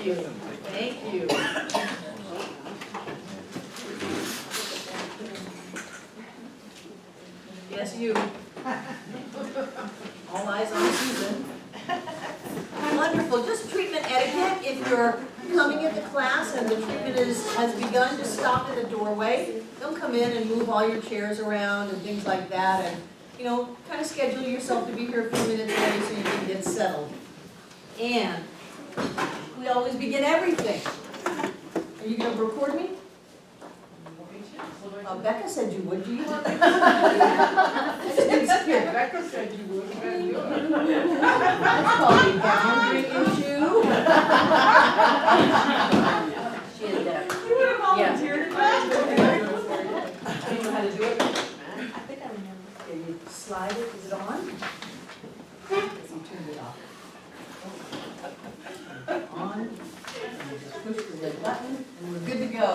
Thank you. Thank you. Yes, you. All eyes on Susan. Wonderful. Just treatment etiquette. If you're coming into class and the treatment has begun, just stop at the doorway. Don't come in and move all your chairs around and things like that. And, kind of schedule yourself to be here a few minutes early so you can get settled. And we always begin everything. Are you going to record me? Becca said you would. Do you want me to? Becca said you would. That's called a boundary issue. She had that. You would have volunteered. Do you know how to do it? I think I remember. Okay, you slide it. Is it on? Yes, you turned it off. On. And you just push the red button, and we're good to go.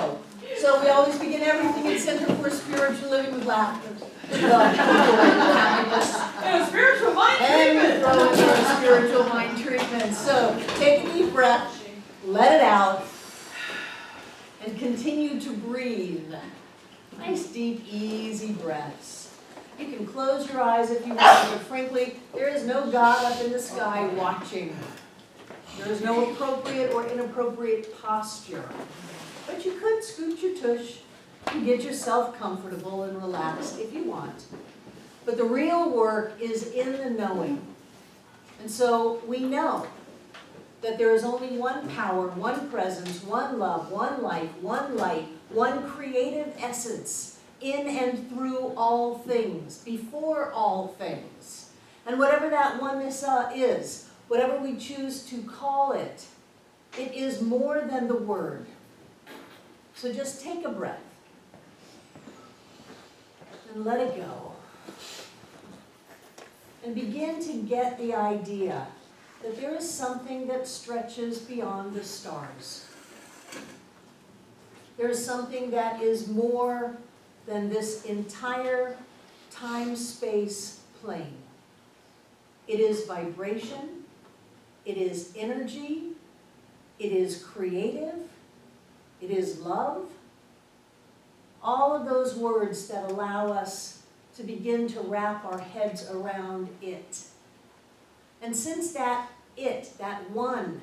So we always begin everything in Center for Spiritual Living with laughter. And a spiritual mind And we treatment. throw in our spiritual mind treatment. So take a deep breath, let it out, and continue to breathe. Nice, deep, easy breaths. You can close your eyes if you want, but frankly, there is no God up in the sky watching. There is no appropriate or inappropriate posture. But you could scoot your tush and get yourself comfortable and relaxed if you want. But the real work is in the knowing. And so we know that there is only one power, one presence, one love, one life, one light, one creative essence in and through all things, before all things. And whatever that oneness is, whatever we choose to call it, it is more than the word. So just take a breath and let it go. And begin to get the idea that there is something that stretches beyond the stars. There is something that is more than this entire time-space plane. It is vibration, it is energy, it is creative, it is love. All of those words that allow us to begin to wrap our heads around it. And since that one,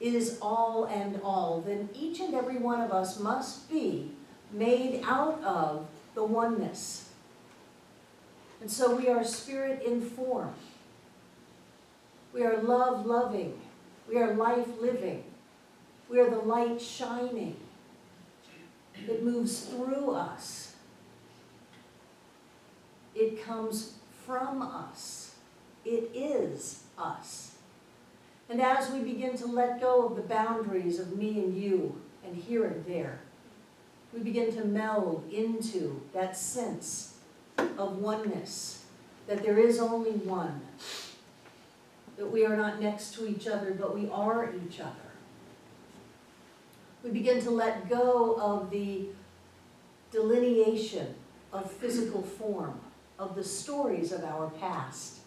is all and all, then each and every one of us must be made out of the oneness. And so we are spirit in form. We are love loving. We are life living. We are the light shining. It moves through us. It comes from us. It is us. And as we begin to let go of the boundaries of me and you, and here and there, we begin to meld into that sense of oneness, that there is only one, that we are not next to each other, but we are each other. We begin to let go of the delineation of physical form, of the stories of our past,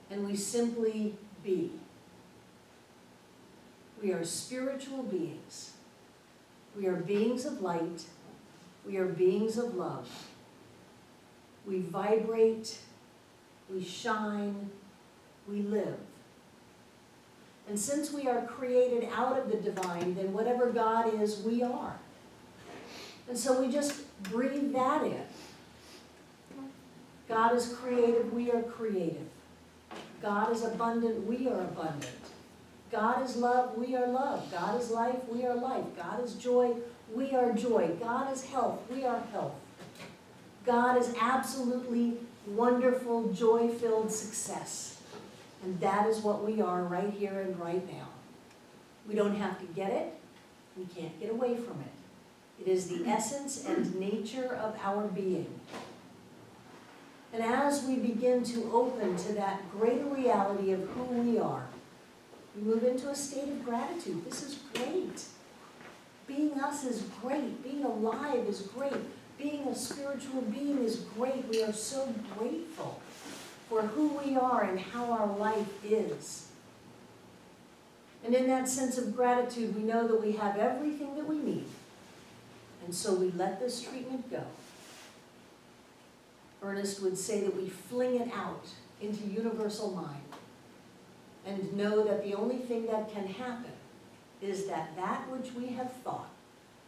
and we simply be. We are spiritual beings. We are beings of light. We are beings of love. We vibrate, we shine, we live. And since we are created out of the divine, then whatever God is, we are. And so we just breathe that in. God is creative, we are creative. God is abundant, we are abundant. God is love, we are love. God is life, we are life. God is joy, we are joy. God is health, we are health. God is absolutely wonderful, joy-filled success. And that is what we are right here and right now. We don't have to get it. We can't get away from it. It is the essence and nature of our being. And as we begin to open to that greater reality of who we are, we move into a state of gratitude. This is great. Being us is great. Being alive is great. Being a spiritual being is great. We are so grateful for who we are and how our life is. And in that sense of gratitude, we know that we have everything that we need. And so we let this treatment go. Ernest would say that we fling it out into universal mind and know that the only thing that can happen is that that which we have thought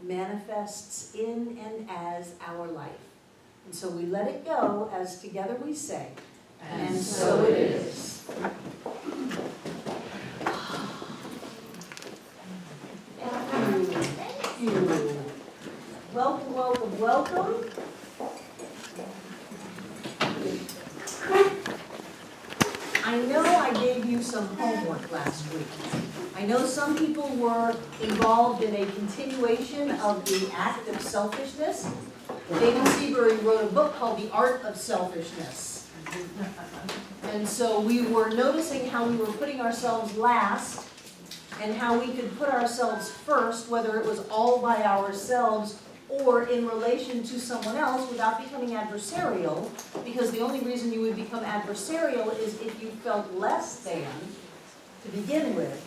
manifests in and as our life. And so we let it go as together we say, and so it is. Thank you. Welcome, welcome, welcome. I know I gave you some homework last week. I know some people were involved in a continuation of the act of selfishness. David Seabury wrote a book called The Art of Selfishness. And so we were noticing how we were putting ourselves last and how we could put ourselves first, whether it was all by ourselves or in relation to someone else without becoming adversarial, because the only reason you would become adversarial is if you felt less than to begin with.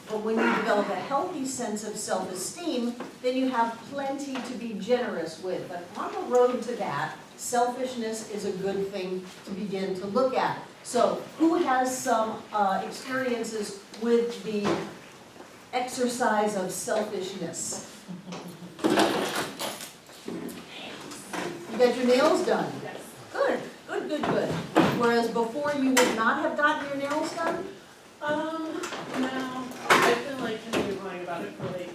But when you develop a healthy sense of self-esteem, then you have plenty to be generous with. But on the road to that, selfishness is a good thing to begin to look at. So who has some experiences with the exercise of selfishness? You got your nails done? Yes. Good, good, good, good. Whereas before you would not have gotten your nails done? No. I've been like kind of going about it for like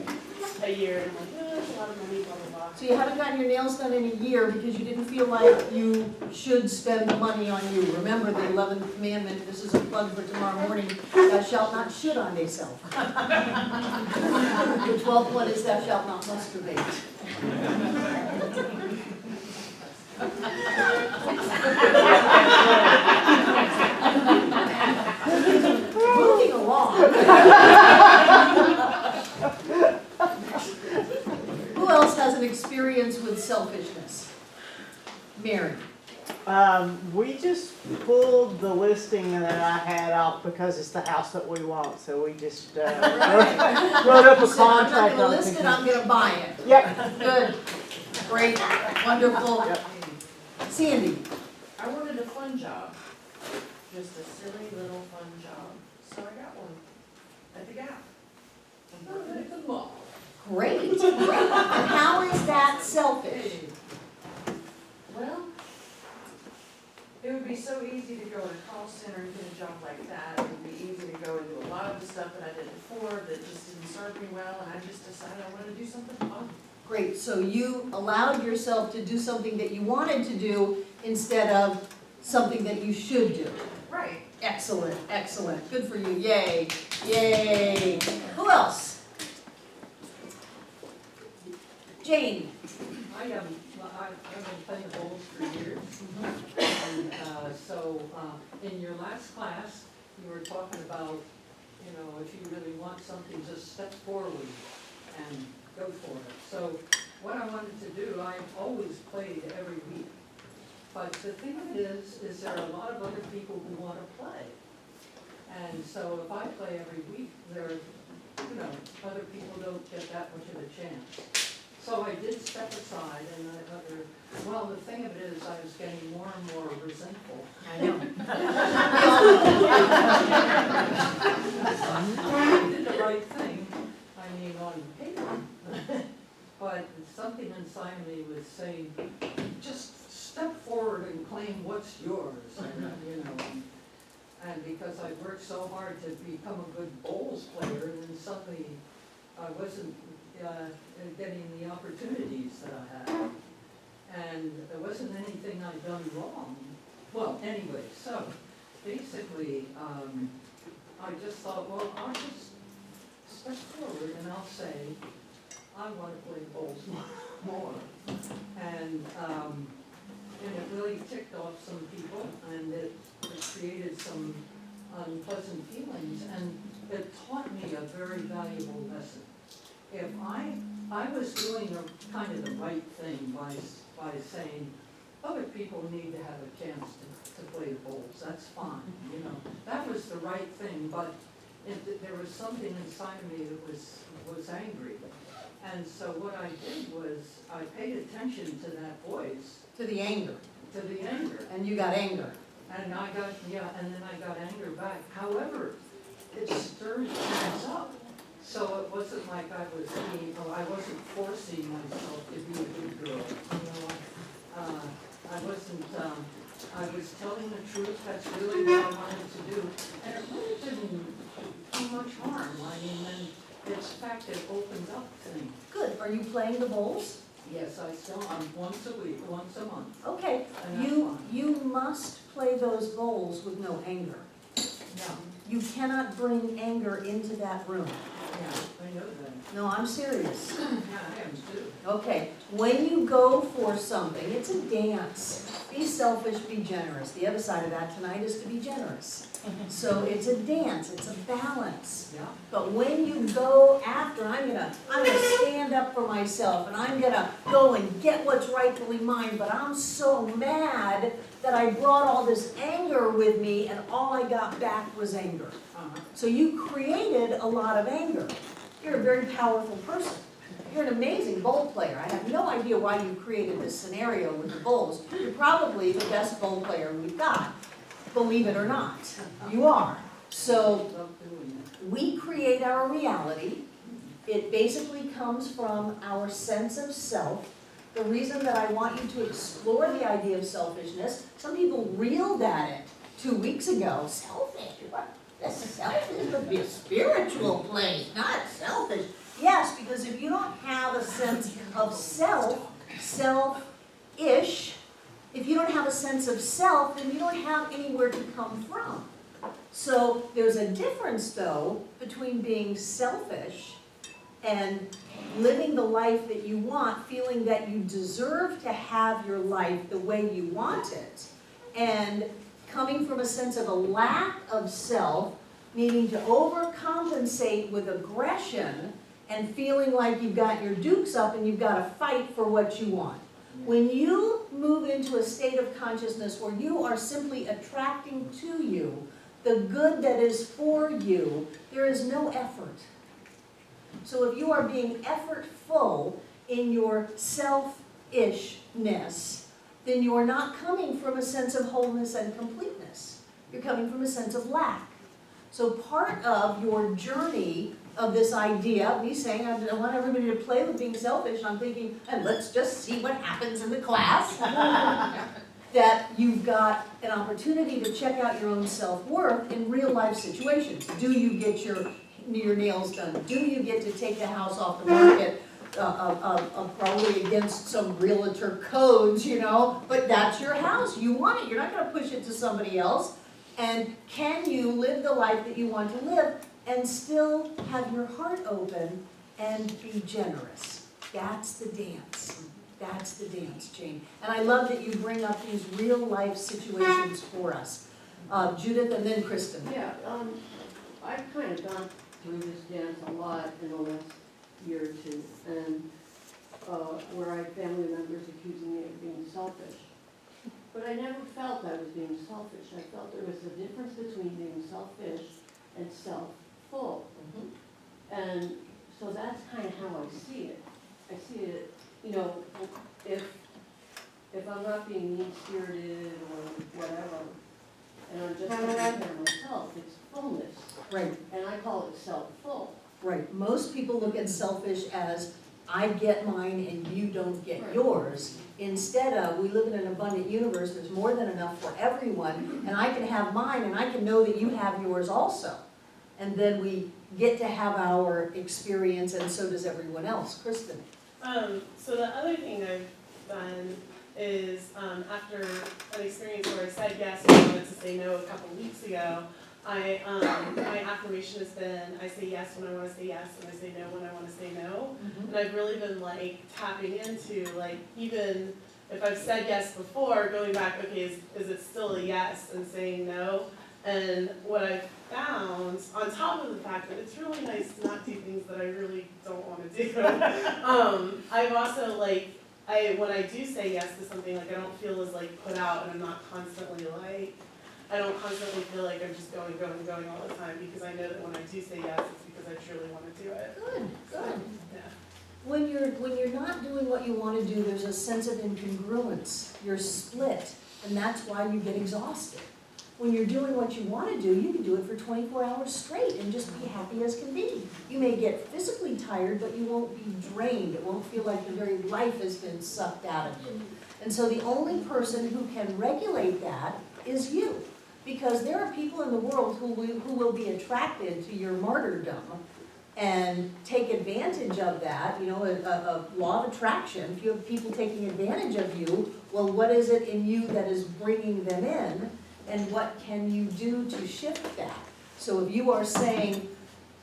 a year, and I'm like, oh, that's a lot of money, blah, blah, blah. So you haven't gotten your nails done in a year because you didn't feel like you should spend the money on you. Remember the 11th commandment, this is a plug for tomorrow morning, thou shalt not should on thyself. The 12th one is thou shalt not masturbate. Moving along. Who else has an experience with selfishness? Mary. We just pulled the listing that I had out because it's the house that we want, so we just wrote up a So I'm not contract gonna on list it, it. I'm gonna buy it. Yep. Good, great, wonderful. Yep. Sandy. I wanted a fun job, just a silly little fun job, so I got one at the Gap. I'm working at the mall. Great, great. And how is that selfish? Well, it would be so easy to go in a call center and get a job like that. It would be easy to go and do a lot of the stuff that I did before that just didn't serve me well, and I just decided I wanted to do something fun. Great, so you allowed yourself to do something that you wanted to do instead of something that you should do. Right. Excellent, excellent, good for you, yay, yay. Who else? Jane. I've been playing the bowls for years. And so in your last class, you were talking about, you know, if you really want something, just step forward and go for it. So what I wanted to do, I've always played every week. But the thing of it is there are a lot of other people who want to play. And so if I play every week, there, you know, other people don't get that much of a chance. So I did step aside, and well, the thing of it is, I was getting more and more resentful. I know. I did the right thing, I mean, on paper, but something inside me was saying, just step forward and claim what's yours, and, you know. And because I worked so hard to become a good bowls player, and then suddenly I wasn't getting the opportunities that I had. And there wasn't anything I'd done wrong. Well, anyway, so basically, I just thought, well, I'll just step forward and I'll say, I want to play bowls more. And it really ticked off some people, and it created some unpleasant feelings, and it taught me a very valuable lesson. If I was doing kind of the right thing by saying, other people need to have a chance to play the bowls, that's fine, you know. That was the right thing, but there was something inside of me that was angry. And so what I did was, I paid attention to that voice, To the anger, to the anger. and you got anger. And I got, yeah, and then I got anger back. However, it stirred things up. So it wasn't like I was being, I wasn't forcing myself to be a good girl, you know. I was telling the truth, that's really what I wanted to do. And it really didn't do much harm. I mean, and in fact, it opened up things. Good, are you playing the bowls? Yes, I still, once a week, once a month. Okay, And that's you, fine. you must play those bowls with no anger. Yeah, You cannot bring anger into that room. yeah, I know that. No, I'm serious. Yeah, I am too. Okay, when you go for something, it's a dance. Be selfish, be generous. The other side of that tonight is to be generous. So it's a dance, it's a balance. Yeah. But when you go after, I'm gonna stand up for myself and I'm gonna go and get what's rightfully mine, but I'm so mad that I brought all this anger with me and all I got back was anger. Uh-huh. So you created a lot of anger. You're a very powerful person. You're an amazing bowl player. I have no idea why you created this scenario with the bowls. You're probably the best bowl player we've got, believe it or not. You are. So Love doing it. we create our reality. It basically comes from our sense of self. The reason that I want you to explore the idea of selfishness, some people reeled at it 2 weeks ago. Selfish? What? This selfish would be a spiritual place, not selfish. Yes, because if you don't have a sense of self, self-ish, if you don't have a sense of self, then you don't have anywhere to come from. So there's a difference, though, between being selfish and living the life that you want, feeling that you deserve to have your life the way you want it, and coming from a sense of a lack of self, needing to overcompensate with aggression, and feeling like you've got your dukes up and you've got to fight for what you want. When you move into a state of consciousness where you are simply attracting to you the good that is for you, there is no effort. So if you are being effortful in your selfishness, then you are not coming from a sense of wholeness and completeness. You're coming from a sense of lack. So part of your journey of this idea, me saying I want everybody to play with being selfish, I'm thinking, and let's just see what happens in the class, that you've got an opportunity to check out your own self-worth in real life situations. Do you get your nails done? Do you get to take the house off the market? Probably against some realtor codes, you know, but that's your house. You want it. You're not going to push it to somebody else. And can you live the life that you want to live and still have your heart open and be generous? That's the dance. That's the dance, Jane. And I love that you bring up these real life situations for us. Judith and then Kristen. Yeah, I've kind of gone through this dance a lot in the last year or two, and where I had family members accusing me of being selfish. But I never felt I was being selfish. I felt there was a difference between being selfish and self-full. And so that's kind of how I see it. I see it, you know, if I'm not being mean-spirited or whatever, and I'm just taking care of myself, it's fullness. Right, And I call it self-full. right. Most people look at selfish as, I get mine and you don't get yours. Instead of, we live in an abundant universe, there's more than enough for everyone, and I can have mine and I can know that you have yours also. And then we get to have our experience, and so does everyone else. Kristen? So the other thing I've done is, after an experience where I said yes and I wanted to say no a couple weeks ago, my affirmation has been, I say yes when I want to say yes, and I say no when I want to say no. And I've really been like tapping into, like, even if I've said yes before, going back, okay, is it still a yes, and saying no? And what I've found, on top of the fact that it's really nice to not do things that I really don't want to do, I've also, like, when I do say yes to something, like, I don't feel as, like, put out, and I'm not constantly, like, I don't constantly feel like I'm just going all the time, because I know that when I do say yes, it's because I truly wanna do it. Good, good. Yeah. When you're not doing what you want to do, there's a sense of incongruence. You're split, and that's why you get exhausted. When you're doing what you want to do, you can do it for 24 hours straight and just be happy as can be. You may get physically tired, but you won't be drained. It won't feel like the very life has been sucked out of you. And so the only person who can regulate that is you. Because there are people in the world who will be attracted to your martyrdom and take advantage of that, you know, a law of attraction. If you have people taking advantage of you, well, what is it in you that is bringing them in, and what can you do to shift that? So if you are saying,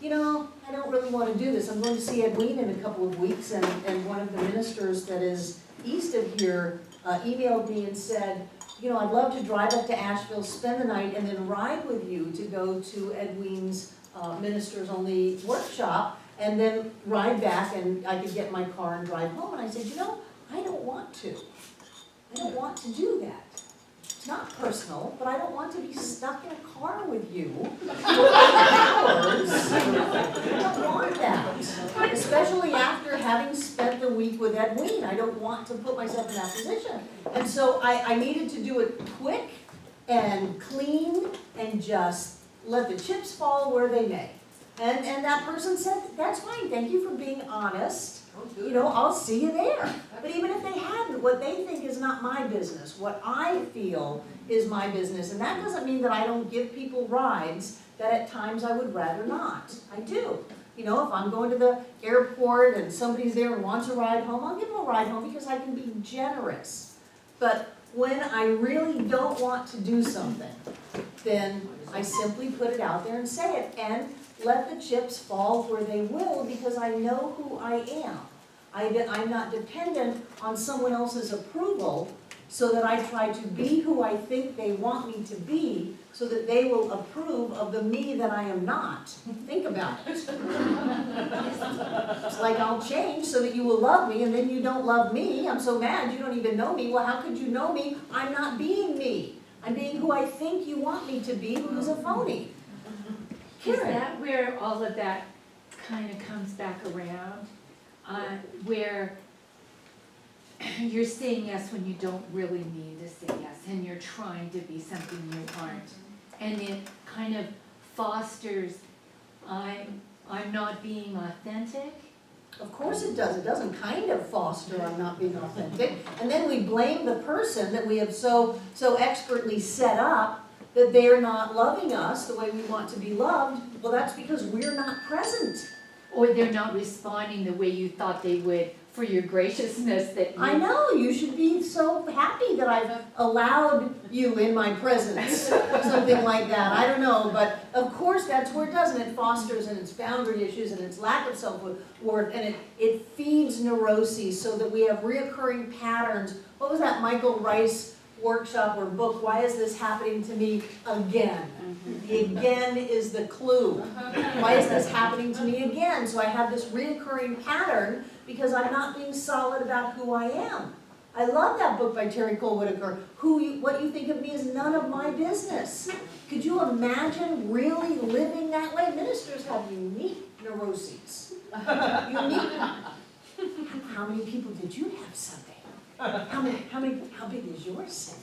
you know, I don't really want to do this, I'm going to see Edwina in a couple of weeks, and one of the ministers that is east of here emailed me and said, you know, I'd love to drive up to Asheville, spend the night, and then ride with you to go to Edwina's ministers only workshop, and then ride back, and I could get my car and drive home. And I said, you know, I don't want to. I don't want to do that. It's not personal, but I don't want to be stuck in a car with you for hours. I don't want that. Especially after having spent the week with Edwina. I don't want to put myself in that position. And so I needed to do it quick and clean and just let the chips fall where they may. And that person said, that's fine, thank you for being honest. You know, I'll see you there. But even if they hadn't, what they think is not my business. What I feel is my business. And that doesn't mean that I don't give people rides that at times I would rather not. I do. You know, if I'm going to the airport and somebody's there and wants a ride home, I'll give them a ride home because I can be generous. But when I really don't want to do something, then I simply put it out there and say it. And let the chips fall where they will, because I know who I am. I'm not dependent on someone else's approval, so that I try to be who I think they want me to be, so that they will approve of the me that I am not. Think about it. It's like I'll change so that you will love me, and then you don't love me. I'm so mad you don't even know me. Well, how could you know me? I'm not being me. I'm being who I think you want me to be, who's a phony. Is that where all of that kind of comes back around? Where you're saying yes when you don't really mean to say yes, and you're trying to be something you aren't. And it kind of fosters, I'm not being authentic. Of course it does. It doesn't kind of foster I'm not being authentic. And then we blame the person that we have so expertly set up that they're not loving us the way we want to be loved. Well, that's because we're not present. Or they're not responding the way you thought they would for your graciousness that you... I know, you should be so happy that I've allowed you in my presence, something like that. I don't know, but of course that's where it does, and it fosters, and it's boundary issues, and it's lack of self-worth, and it feeds neuroses so that we have reoccurring patterns. What was that Michael Rice workshop or book, Why Is This Happening to Me Again? The again is the clue. Why is this happening to me again? So I have this reoccurring pattern because I'm not being solid about who I am. I love that book by Terry Cole Whitaker. What you think of me is none of my business. Could you imagine really living that way? Ministers have unique neuroses. Unique. How many people did you have Sunday? How big is your center?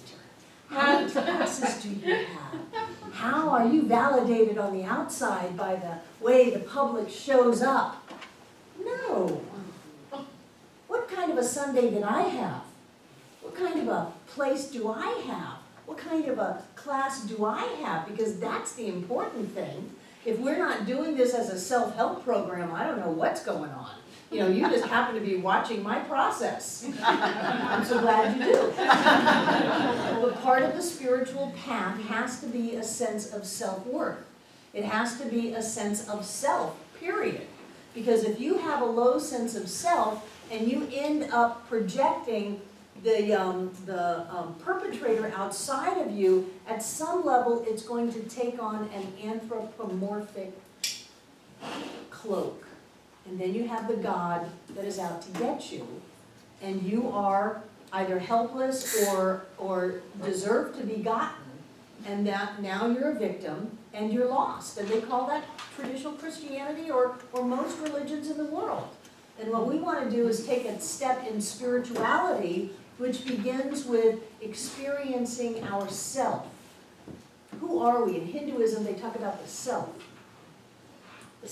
How many classes do you have? How are you validated on the outside by the way the public shows up? No. What kind of a Sunday did I have? What kind of a place do I have? What kind of a class do I have? Because that's the important thing. If we're not doing this as a self-help program, I don't know what's going on. You know, you just happen to be watching my process. I'm so glad you do. But part of the spiritual path has to be a sense of self-worth. It has to be a sense of self, period. Because if you have a low sense of self and you end up projecting the perpetrator outside of you, at some level it's going to take on an anthropomorphic cloak. And then you have the God that is out to get you, and you are either helpless or deserve to be gotten and that now you're a victim and you're lost. And they call that traditional Christianity or most religions in the world. And what we want to do is take a step in spirituality, which begins with experiencing ourself. Who are we? In Hinduism, they talk about the self, the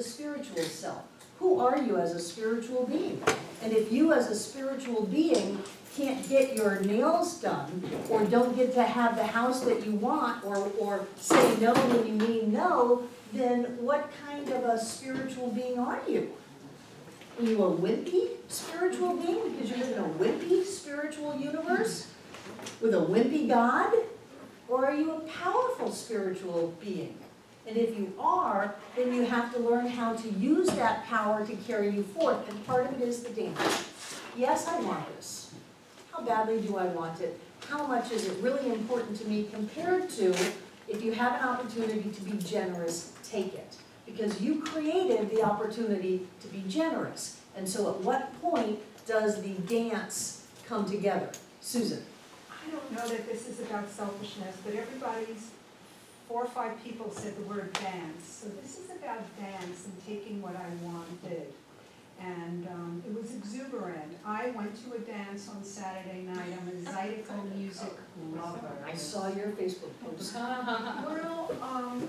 spiritual self. Who are you as a spiritual being? And if you as a spiritual being can't get your nails done, or don't get to have the house that you want, or say no when you mean no, then what kind of a spiritual being are you? Are you a wimpy spiritual being because you live in a wimpy spiritual universe with a wimpy God? Or are you a powerful spiritual being? And if you are, then you have to learn how to use that power to carry you forth. And part of it is the dance. Yes, I want this. How badly do I want it? How much is it really important to me compared to if you have an opportunity to be generous, take it. Because you created the opportunity to be generous. And so at what point does the dance come together? Susan. I don't know that this is about selfishness, but everybody's, 4 or 5 people said the word dance. So this is about dance and taking what I wanted. And it was exuberant. I went to a dance on Saturday night. I'm a Zydeco music lover. I saw your Facebook post. Well,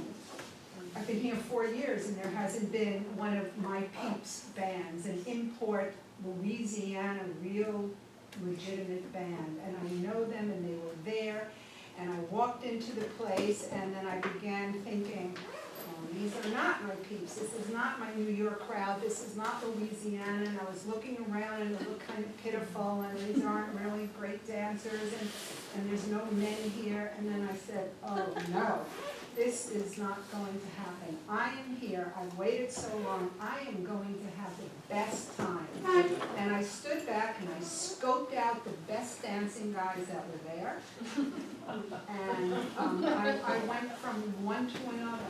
I've been here 4 years and there hasn't been one of my peeps bands, an import Louisiana real legitimate band. And I know them and they were there. And I walked into the place and then I began thinking, oh, these are not my peeps. This is not my New York crowd. This is not Louisiana. And I was looking around and it looked kind of pitiful and these aren't really great dancers and there's no men here. And then I said, oh no, this is not going to happen. I am here. I've waited so long. I am going to have the best time. And I stood back and I scoped out the best dancing guys that were there. And I went from one to another.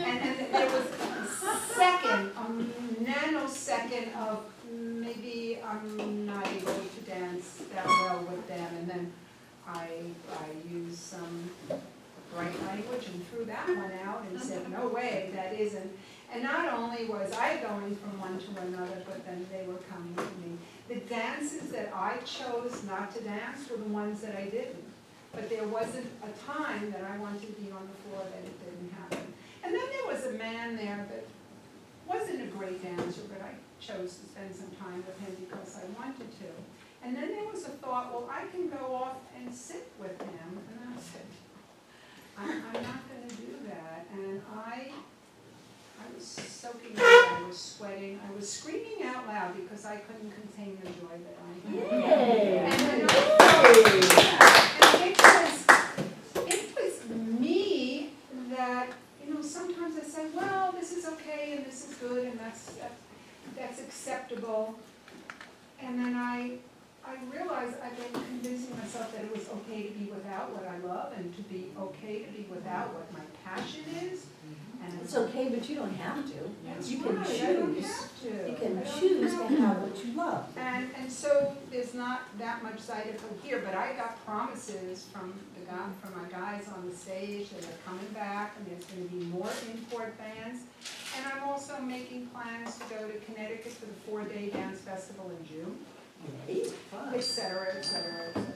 And there was a nanosecond of maybe I'm not able to dance that well with them. And then I used some bright language and threw that one out and said, no way, that isn't. And not only was I going from one to another, but then they were coming to me. The dances that I chose not to dance were the ones that I didn't. But there wasn't a time that I wanted to be on the floor that it didn't happen. And then there was a man there that wasn't a great dancer, but I chose to spend some time with him because I wanted to. And then there was a thought, well, I can go off and sit with him. And I said, I'm not going to do that. And I was soaking wet, I was sweating, I was screaming out loud because I couldn't contain the joy that I had. Yay! And it was me that, sometimes I say, well, this is okay and this is good and that's acceptable. And then I realized I've been convincing myself that it was okay to be without what I love and to be okay to be without what my passion is. And It's okay, but you don't have to. That's You can right, I don't choose. have to. You can I don't choose to have have what you love. And so there's not that much Zydeco here, but I got promises from my guys on the stage that are coming back, and there's going to be more import bands. And I'm also making plans to go to Connecticut for the 4-day dance festival in June, Yay. et cetera, et cetera, et cetera.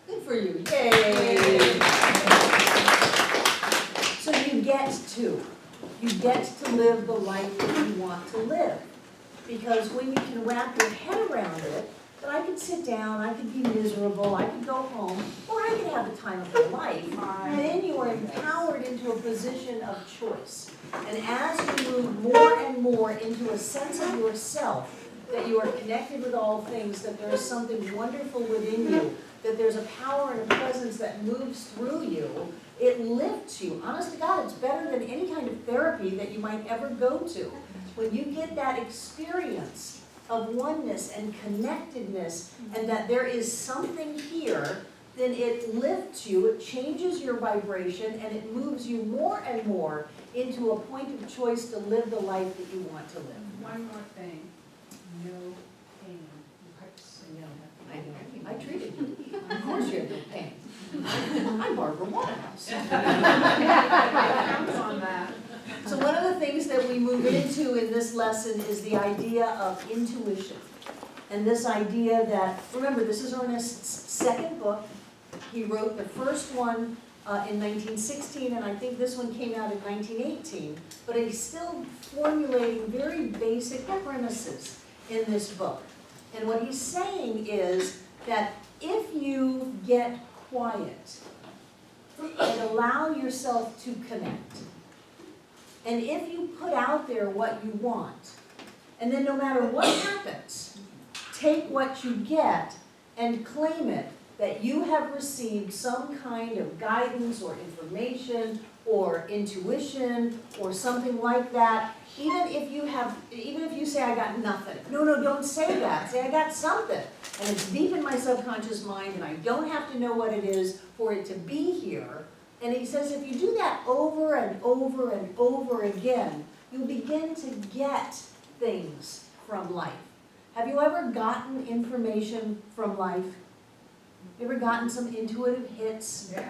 Good for you. Yay! So you get to live the life that you want to live. Because when you can wrap your head around it, that I could sit down, I could be miserable, I could go home, or I could have the time of my life, and then you are empowered into a position of choice. And as you move more and more into a sense of yourself, that you are connected with all things, that there is something wonderful within you, that there's a power and a presence that moves through you, it lifts you. Honest to God, it's better than any kind of therapy that you might ever go to. When you get that experience of oneness and connectedness, and that there is something here, then it lifts you, it changes your vibration, and it moves you more and more into a point of choice to live the life that you want to live. One more thing, no pain. You have to say no. I treated you. Of course you have no pain. I'm Barbara Waterhouse. Counts on that. So one of the things that we move into in this lesson is the idea of intuition. And this idea that, remember, this is Ernest's second book. He wrote the first one in 1916, and I think this one came out in 1918. But he's still formulating very basic premises in this book. And what he's saying is that if you get quiet and allow yourself to connect, and if you put out there what you want, and then no matter what happens, take what you get and claim it, that you have received some kind of guidance or information or intuition or something like that, even if you say, I got nothing. No, don't say that. Say, I got something. And it's deep in my subconscious mind, and I don't have to know what it is for it to be here. And he says if you do that over and over and over again, you'll begin to get things from life. Have you ever gotten information from life? You ever gotten some intuitive hits? Yeah.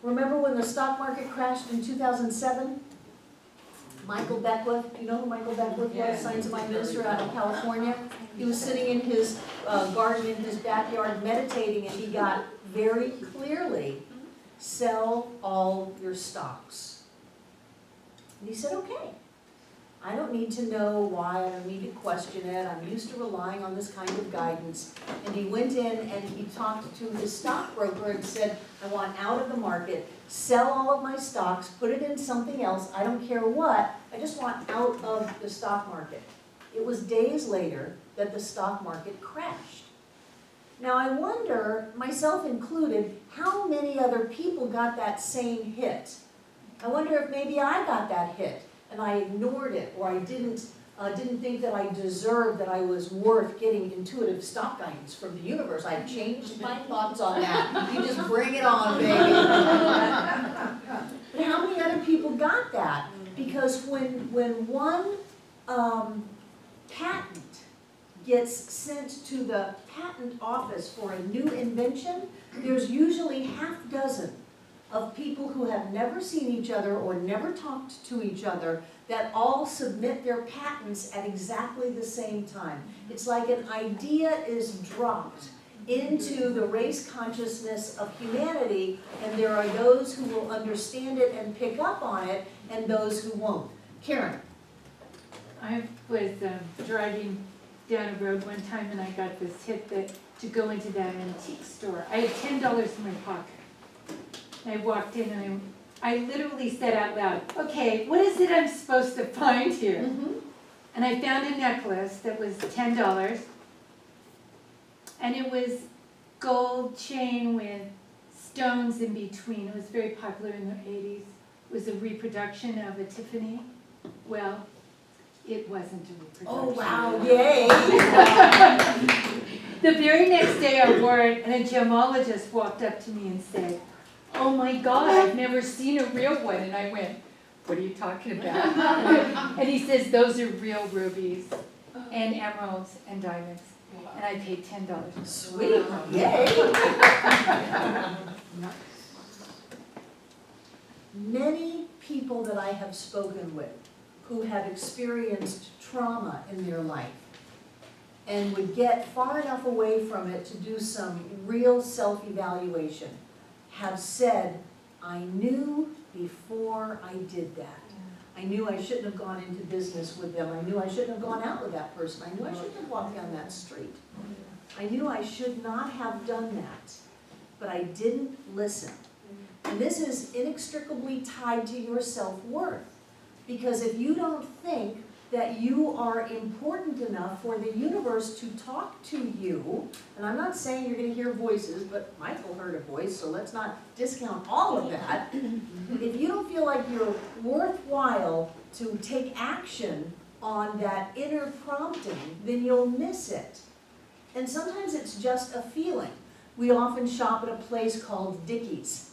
Remember when the stock market crashed in 2007? Michael Beckwith, you know who Michael Beckwith was, Science of Mind minister out of California? He was sitting in his garden in his backyard meditating, and he got very clearly, sell all your stocks. And he said, okay, I don't need to know why, I don't need to question it, I'm used to relying on this kind of guidance. And he went in and he talked to his stockbroker and said, I want out of the market, sell all of my stocks, put it in something else, I don't care what, I just want out of the stock market. It was days later that the stock market crashed. Now I wonder, myself included, how many other people got that same hit? I wonder if maybe I got that hit and I ignored it, or I didn't think that I deserved, that I was worth getting intuitive stock guidance from the universe. I changed my thoughts on that. You just bring it on, baby. But how many other people got that? Because when one patent gets sent to the patent office for a new invention, there's usually half dozen of people who have never seen each other or never talked to each other that all submit their patents at exactly the same time. It's like an idea is dropped into the race consciousness of humanity, and there are those who will understand it and pick up on it, and those who won't. Karen. I was driving down a road one time and I got this hit that to go into that antique store. I had $10 in my pocket. I walked in and I literally said out loud, okay, what is it I'm supposed to find here? Mm-hmm. And I found a necklace that was $10, and it was gold chain with stones in between. It was very popular in the 80s. It was a reproduction of a Tiffany. Well, it wasn't a reproduction. Oh, wow, yay! The very next day I wore it, and a gemologist walked up to me and said, oh my God, I've never seen a real one. And I went, what are you talking about? And he says, those are real rubies and emeralds and diamonds. And I paid $10. Sweet, yay! Many people that I have spoken with who have experienced trauma in their life and would get far enough away from it to do some real self-evaluation have said, I knew before I did that. I knew I shouldn't have gone into business with them. I knew I shouldn't have gone out with that person. I knew I shouldn't have walked down that street. I knew I should not have done that, but I didn't listen. And this is inextricably tied to your self-worth. Because if you don't think that you are important enough for the universe to talk to you, and I'm not saying you're going to hear voices, but Michael heard a voice, so let's not discount all of that. If you don't feel like you're worthwhile to take action on that inner prompting, then you'll miss it. And sometimes it's just a feeling. We often shop at a place called Dickie's.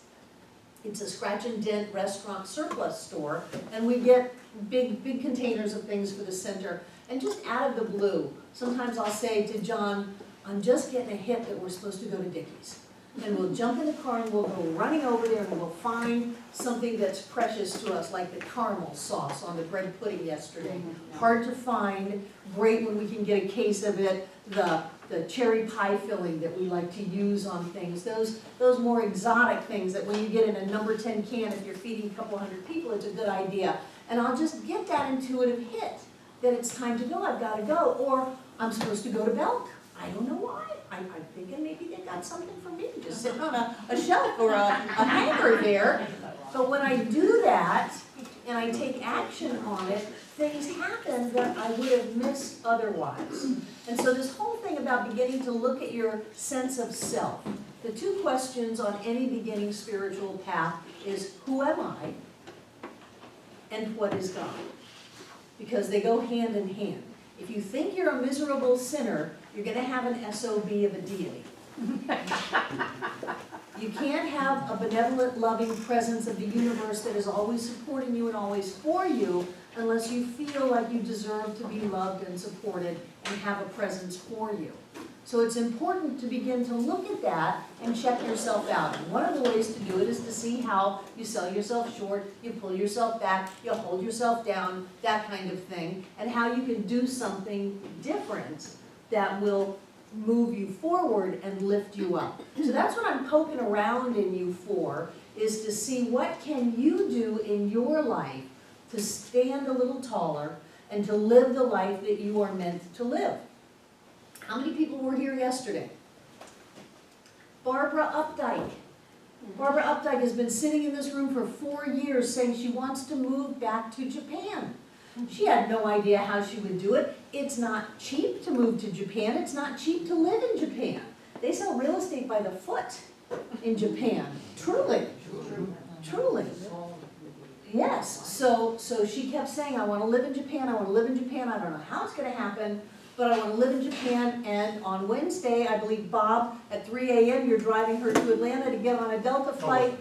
It's a scratch and dent restaurant surplus store, and we get big containers of things for the center. And just out of the blue, sometimes I'll say to John, I'm just getting a hit that we're supposed to go to Dickie's. And we'll jump in the car and we'll go running over there and we'll find something that's precious to us, like the caramel sauce on the bread pudding yesterday. Hard to find, great when we can get a case of it, the cherry pie filling that we like to use on things, those more exotic things that when you get in a number 10 can, if you're feeding a couple hundred people, it's a good idea. And I'll just get that intuitive hit that it's time to go, I've gotta go, or I'm supposed to go to Belk. I don't know why. I'm thinking maybe they got something for me, just sitting on a shelf or a hanger there. But when I do that, and I take action on it, things happen that I would have missed otherwise. And so this whole thing about beginning to look at your sense of self, the two questions on any beginning spiritual path is, who am I? And what is God? Because they go hand in hand. If you think you're a miserable sinner, you're gonna have an SOB of a deity. You can't have a benevolent, loving presence of the universe that is always supporting you and always for you unless you feel like you deserve to be loved and supported and have a presence for you. So it's important to begin to look at that and check yourself out. And one of the ways to do it is to see how you sell yourself short, you pull yourself back, you hold yourself down, that kind of thing, and how you can do something different that will move you forward and lift you up. So that's what I'm poking around in you for, is to see what can you do in your life to stand a little taller and to live the life that you are meant to live. How many people were here yesterday? Barbara Updike. Barbara Updike has been sitting in this room for 4 years saying she wants to move back to Japan. She had no idea how she would do it. It's not cheap to move to Japan. It's not cheap to live in Japan. They sell real estate by the foot in Japan. Truly. Truly. Yes. So she kept saying, I want to live in Japan. I want to live in Japan. I don't know how it's going to happen, but I want to live in Japan. And on Wednesday, I believe, Bob, at 3 a.m., you're driving her to Atlanta to get on a Delta flight.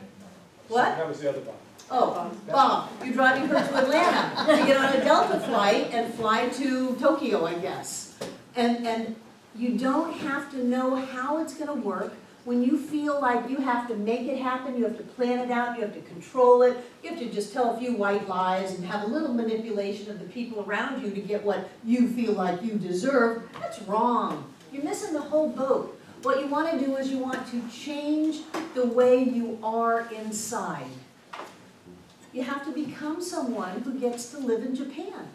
What? That was the other Bob. Oh, Bob, you're driving her to Atlanta to get on a Delta flight and fly to Tokyo, I guess. And you don't have to know how it's going to work. When you feel like you have to make it happen, you have to plan it out, you have to control it, you have to just tell a few white lies and have a little manipulation of the people around you to get what you feel like you deserve, that's wrong. You're missing the whole boat. What you want to do is you want to change the way you are inside. You have to become someone who gets to live in Japan.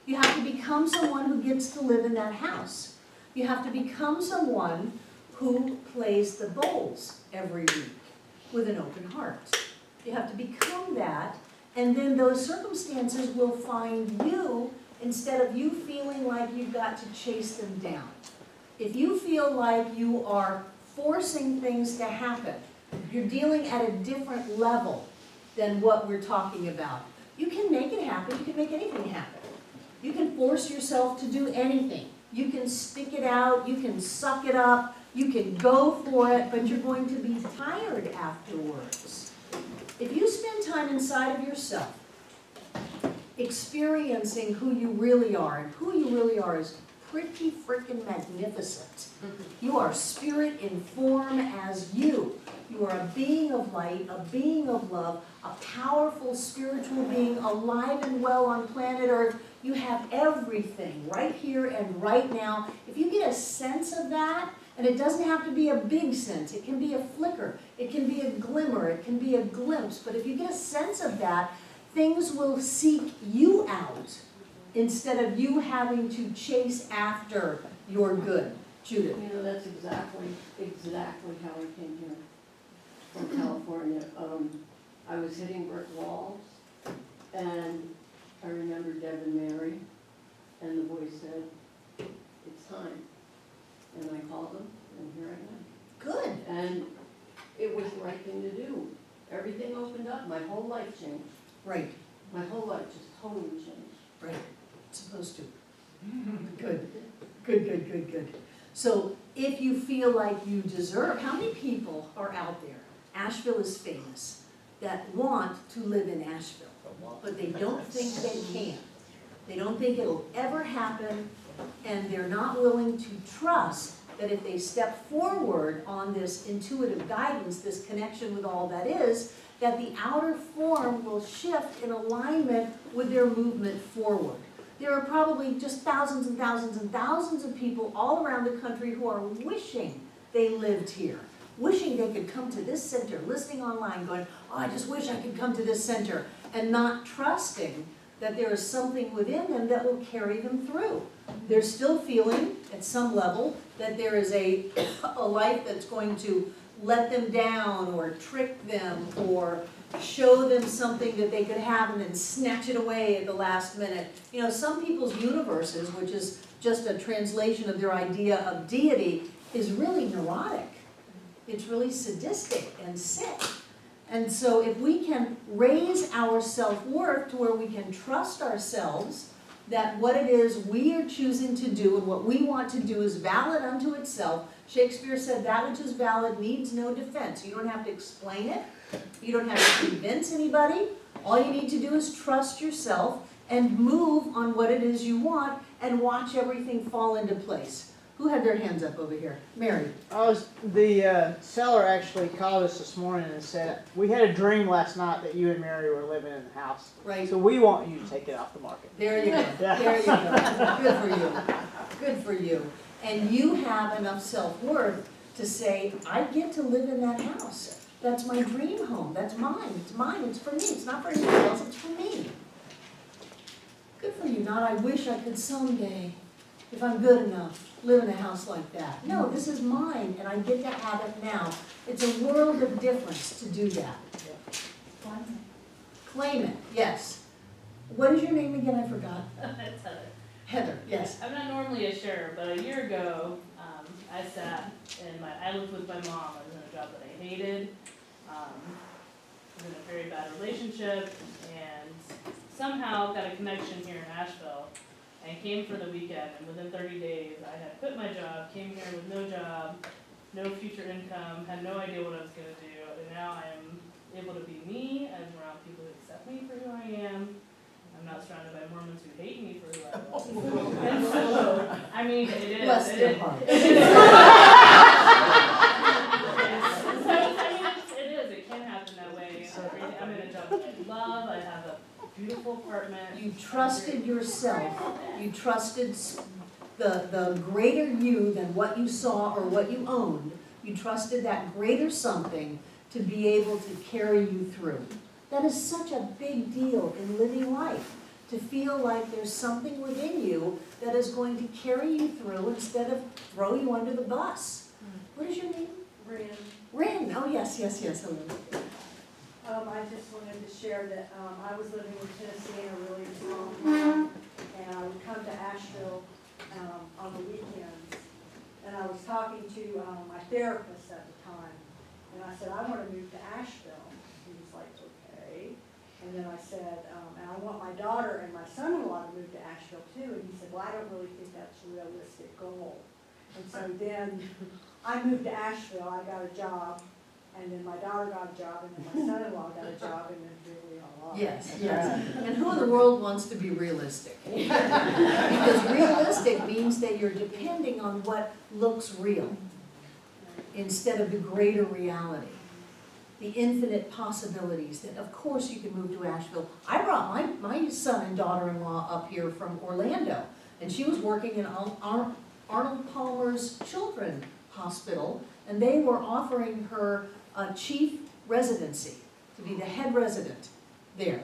You have to become someone who gets to live in that house. You have to become someone who plays the bowls every week with an open heart. You have to become that, and then those circumstances will find you instead of you feeling like you've got to chase them down. If you feel like you are forcing things to happen, you're dealing at a different level than what we're talking about. You can make it happen, you can make anything happen. You can force yourself to do anything. You can stick it out, you can suck it up, you can go for it, but you're going to be tired afterwards. If you spend time inside of yourself, experiencing who you really are, and who you really are is pretty freaking magnificent. You are spirit in form as you. You are a being of light, a being of love, a powerful spiritual being alive and well on planet Earth. You have everything right here and right now. If you get a sense of that, and it doesn't have to be a big sense, it can be a flicker, it can be a glimmer, it can be a glimpse, but if you get a sense of that, things will seek you out instead of you having to chase after your good. Judith. You know, that's exactly how I came here from California. I was hitting brick walls, and I remember Deb and Mary, and the voice said, it's time. And I called them, and here I am. Good. And it was the right thing to do. Everything opened up, my whole life changed. Right. My whole life just totally changed. Right. It's supposed to. Good. Good, good, good, good. So if you feel like you deserve, how many people are out there? Asheville is famous, that want to live in Asheville, but they don't think they can. They don't think it'll ever happen, and they're not willing to trust that if they step forward on this intuitive guidance, this connection with all that is, that the outer form will shift in alignment with their movement forward. There are probably just thousands and thousands and thousands of people all around the country who are wishing they lived here, wishing they could come to this center, listening online, going, oh, I just wish I could come to this center, and not trusting that there is something within them that will carry them through. They're still feeling, at some level, that there is a life that's going to let them down, or trick them, or show them something that they could have and then snatch it away at the last minute. You know, some people's universes, which is just a translation of their idea of deity, is really neurotic. It's really sadistic and sick. And so if we can raise our self-worth to where we can trust ourselves that what it is we are choosing to do and what we want to do is valid unto itself. Shakespeare said that which is valid needs no defense. You don't have to explain it. You don't have to convince anybody. All you need to do is trust yourself and move on what it is you want and watch everything fall into place. Who had their hands up over here? Mary. The seller actually called us this morning and said, we had a dream last night that you and Mary were living in the house. Right. So we want you to take it off the market. There you go. There you go. Good for you. Good for you. And you have enough self-worth to say, I get to live in that house. That's my dream home. That's mine. It's mine. It's for me. It's not for anybody else. It's for me. Good for you. Not I wish I could someday, if I'm good enough, live in a house like that. No, this is mine, and I get to have it now. It's a world of difference to do that. Claim it, yes. What is your name again? I forgot. It's Heather. Heather, yes. I'm not normally a sharer, but a year ago, I lived with my mom. I was in a job that I hated. I was in a very bad relationship, and somehow got a connection here in Asheville. And came for the weekend, and within 30 days, I had quit my job, came here with no job, no future income, had no idea what I was going to do, and now I am able to be me. I'm around people who accept me for who I am. I'm not surrounded by Mormons who hate me for who I am. And so, I mean, it is. Bless their hearts. It can happen that way. I'm in a job that I love. I have a beautiful apartment. You trusted yourself. You trusted the greater you than what you saw or what you owned. You trusted that greater something to be able to carry you through. That is such a big deal in living life, to feel like there's something within you that is going to carry you through instead of throw you under the bus. What is your name? Rin. Rin. Oh, yes, yes, yes. Hello. I just wanted to share that I was living in Tennessee in a really small town, and I would come to Asheville on the weekends. And I was talking to my therapist at the time, and I said, I want to move to Asheville. He was like, okay. And then I said, and I want my daughter and my son-in-law to move to Asheville too. And he said, well, I don't really think that's a realistic goal. And so then I moved to Asheville. I got a job. And then my daughter got a job, and then my son-in-law got a job, and then here we are. Yes, yes. And who in the world wants to be realistic? Because realistic means that you're depending on what looks real instead of the greater reality. The infinite possibilities that, of course, you can move to Asheville. I brought my son and daughter-in-law up here from Orlando, and she was working in Arnold Palmer's Children's Hospital, and they were offering her a chief residency to be the head resident there.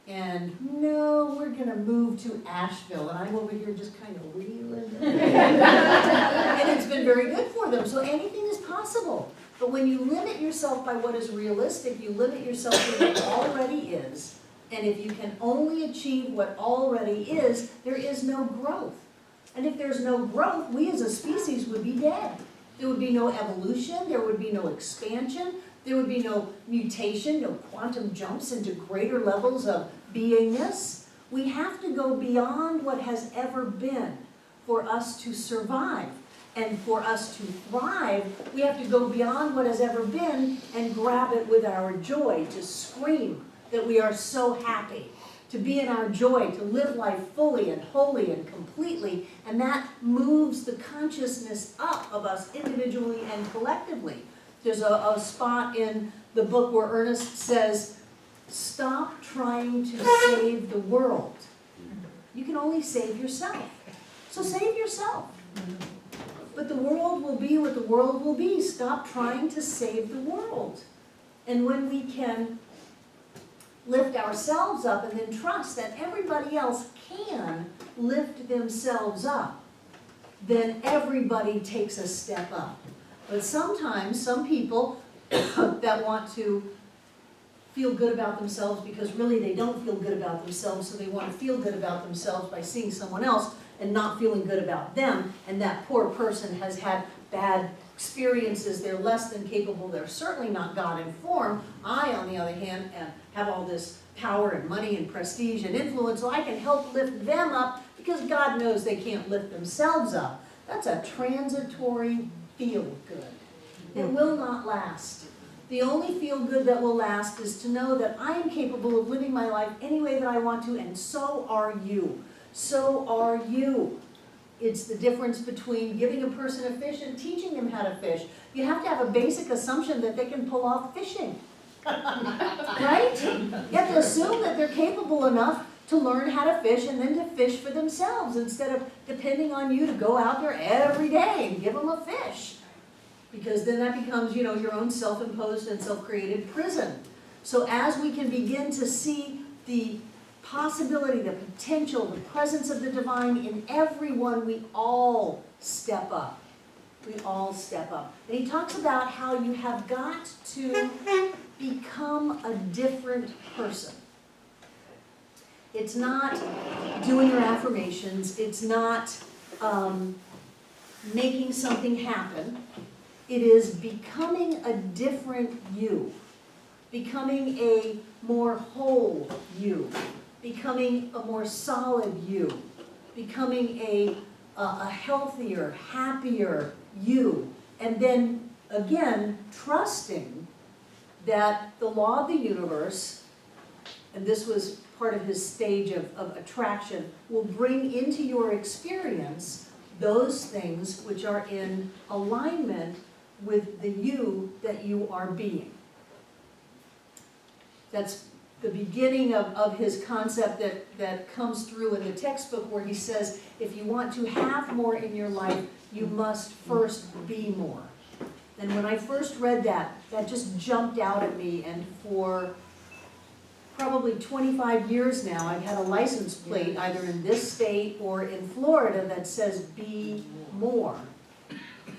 And no, we're going to move to Asheville, and I'm over here just kind of reeling. And it's been very good for them. So anything is possible. But when you limit yourself by what is realistic, you limit yourself to what already is. And if you can only achieve what already is, there is no growth. And if there's no growth, we as a species would be dead. There would be no evolution, there would be no expansion, there would be no mutation, no quantum jumps into greater levels of beingness. We have to go beyond what has ever been for us to survive. And for us to thrive, we have to go beyond what has ever been and grab it with our joy, to scream that we are so happy, to be in our joy, to live life fully and wholly and completely, and that moves the consciousness up of us individually and collectively. There's a spot in the book where Ernest says, stop trying to save the world. You can only save yourself. So save yourself. But the world will be what the world will be. Stop trying to save the world. And when we can lift ourselves up and then trust that everybody else can lift themselves up, then everybody takes a step up. But sometimes some people that want to feel good about themselves because really they don't feel good about themselves, so they want to feel good about themselves by seeing someone else and not feeling good about them, and that poor person has had bad experiences, they're less than capable, they're certainly not God-informed. I, on the other hand, have all this power and money and prestige and influence, so I can help lift them up because God knows they can't lift themselves up. That's a transitory feel-good. It will not last. The only feel-good that will last is to know that I am capable of living my life any way that I want to, and so are you. So are you. It's the difference between giving a person a fish and teaching them how to fish. You have to have a basic assumption that they can pull off fishing. Right? You have to assume that they're capable enough to learn how to fish and then to fish for themselves instead of depending on you to go out there every day and give them a fish. Because then that becomes, you know, your own self-imposed and self-created prison. So as we can begin to see the possibility, the potential, the presence of the divine in everyone, we all step up. We all step up. And he talks about how you have got to become a different person. It's not doing your affirmations. It's not making something happen. It is becoming a different you. Becoming a more whole you. Becoming a more solid you. Becoming a healthier, happier you. And then, again, trusting that the law of the universe, and this was part of his stage of attraction, will bring into your experience those things which are in alignment with the you that you are being. That's the beginning of his concept that comes through in the textbook where he says, if you want to have more in your life, you must first be more. And when I first read that, that just jumped out at me, and for probably 25 years now, I've had a license plate either in this state or in Florida that says be more.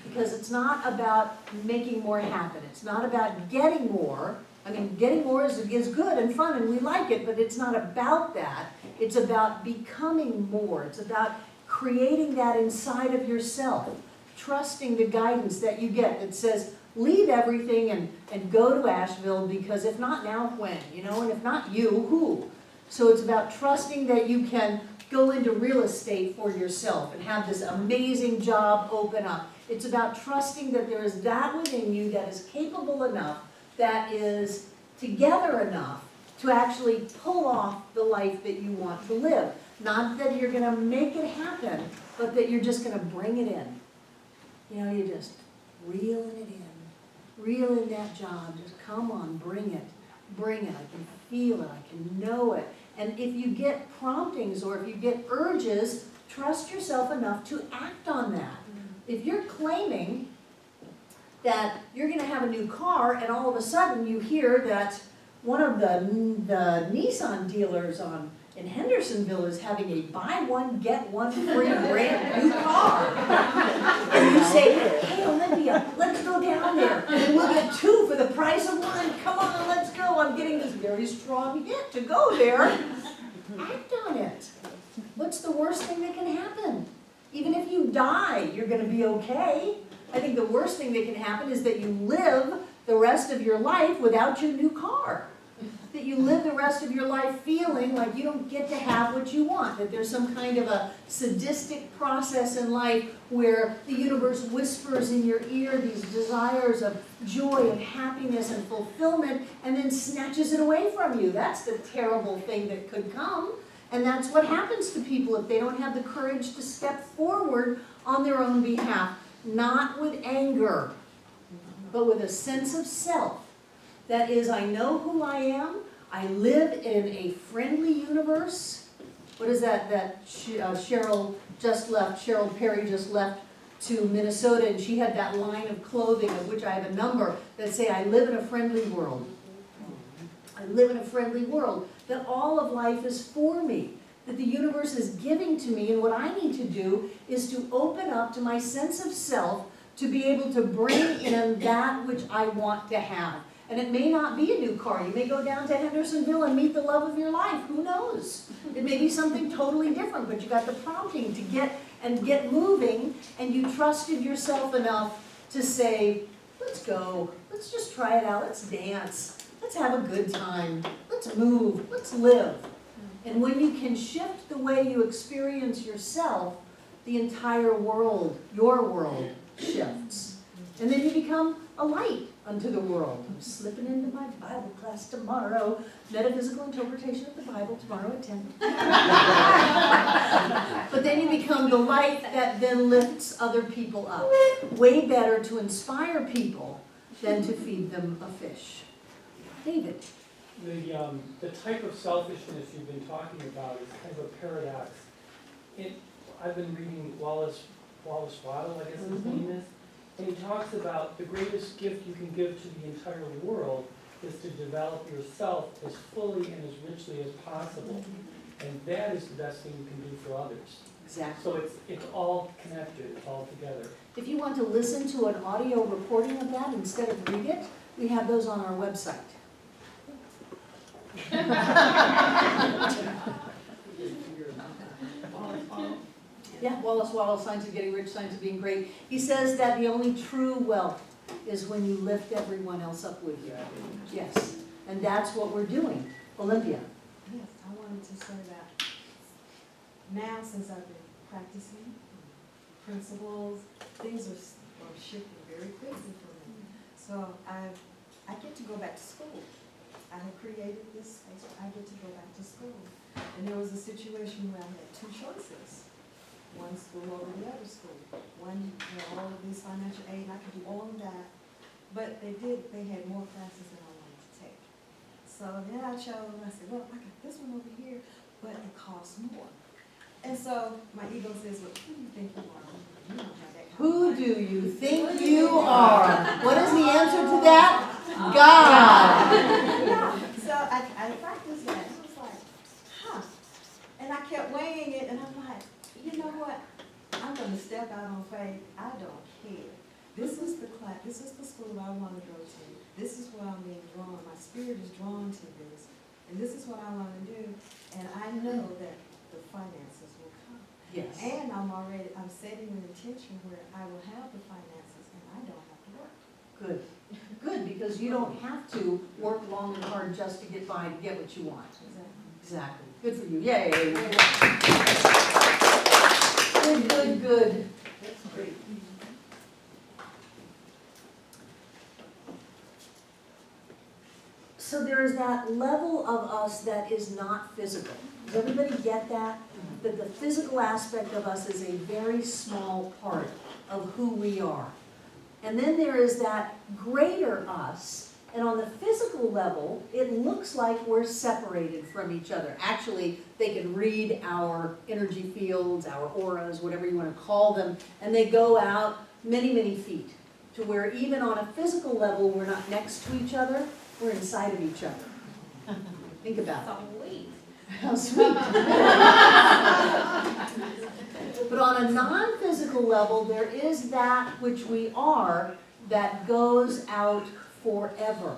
Because it's not about making more happen. It's not about getting more. I mean, getting more is good and fun and we like it, but it's not about that. It's about becoming more. It's about creating that inside of yourself. Trusting the guidance that you get that says, leave everything and go to Asheville, because if not now, when? You know, and if not you, who? So it's about trusting that you can go into real estate for yourself and have this amazing job open up. It's about trusting that there is that within you that is capable enough, that is together enough to actually pull off the life that you want to live. Not that you're going to make it happen, but that you're just going to bring it in. You know, you're just reeling it in. Reel in that job. Just come on, bring it. Bring it. I can feel it. I can know it. And if you get promptings or if you get urges, trust yourself enough to act on that. If you're claiming that you're going to have a new car and all of a sudden you hear that one of the Nissan dealers in Hendersonville is having a buy one, get one free brand new car. And you say, hey Olympia, let's go down there and we'll get two for the price of one. Come on, let's go. I'm getting this very strong hit to go there. Act on it. What's the worst thing that can happen? Even if you die, you're going to be okay. I think the worst thing that can happen is that you live the rest of your life without your new car. that you live the rest of your life feeling like you don't get to have what you want, that there's some kind of a sadistic process in life where the universe whispers in your ear these desires of joy and happiness and fulfillment and then snatches it away from you. That's the terrible thing that could come. And that's what happens to people if they don't have the courage to step forward on their own behalf. Not with anger, but with a sense of self. That is, I know who I am. I live in a friendly universe. What is that Cheryl just left, Cheryl Perry just left to Minnesota, and she had that line of clothing, of which I have a number, that say, I live in a friendly world. I live in a friendly world. That all of life is for me. That the universe is giving to me, and what I need to do is to open up to my sense of self to be able to bring in that which I want to have. And it may not be a new car. You may go down to Hendersonville and meet the love of your life. Who knows? It may be something totally different, but you got the prompting to get moving, and you trusted yourself enough to say, let's go. Let's just try it out. Let's dance. Let's have a good time. Let's move. Let's live. And when you can shift the way you experience yourself, the entire world, your world, shifts. And then you become a light unto the world. I'm slipping into my Bible class tomorrow. Metaphysical interpretation of the Bible tomorrow at 10. But then you become the light that then lifts other people up. Way better to inspire people than to feed them a fish. David. The type of selfishness you've been talking about is kind of a paradox. I've been reading Wallace Waddell, I guess his name is, and he talks about the greatest gift you can give to the entire world is to develop yourself as fully and as richly as possible. And that is the best thing you can do for others. Exactly. So it's all connected, it's all together. If you want to listen to an audio recording of that instead of read it, we have those on our website. Yeah, Wallace Waddell, Signs of Getting Rich, Signs of Being Great. He says that the only true wealth is when you lift everyone else up with you. Yes, and that's what we're doing. Olympia. Yes, I wanted to say that now since I've been practicing principles, things are shifting very quickly for me. So I get to go back to school. I have created this space where I get to go back to school. And there was a situation where I had two choices. One school over the other school. One, all of this financial aid, and I could do all of that. But they had more classes than I wanted to take. So then I chose, and I said, well, I got this one over here, but it costs more. And so my ego says, well, who do you think you are? You don't have that kind of Who money. do you think you are? What is the answer to that? God. Yeah. So I practiced that. I was like, huh. And I kept weighing it, and I'm like, you know what? I'm going to step out on faith. I don't care. This is the class. This is the school I want to go to. This is where I'm being drawn. My spirit is drawn to this, and this is what I want to do. And I know that the finances will come. Yes. And I'm setting an intention where I will have the finances, and I don't have to work. Good. Good, because you don't have to work long and hard just to get by to get what you want. Exactly. Good for you. Yay. Good, good, good. That's great. So there is that level of us that is not physical. Does everybody get that? That the physical aspect of us is a very small part of who we are. And then there is that greater us, and on the physical level, it looks like we're separated from each other. Actually, they can read our energy fields, our auras, whatever you want to call them, and they go out many, many feet to where even on a physical level, we're not next to each other, we're inside of each other. Think about it. How sweet. But on a non-physical level, there is that which we are that goes out forever.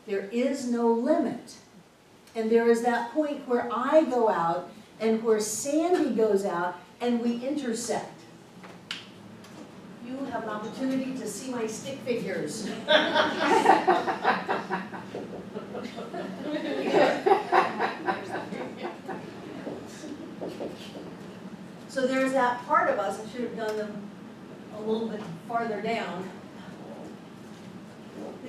There is no limit. And there is that point where I go out and where Sandy goes out and we intersect. You have an opportunity to see my stick figures. So there's that part of us, I should have done them a little bit farther down.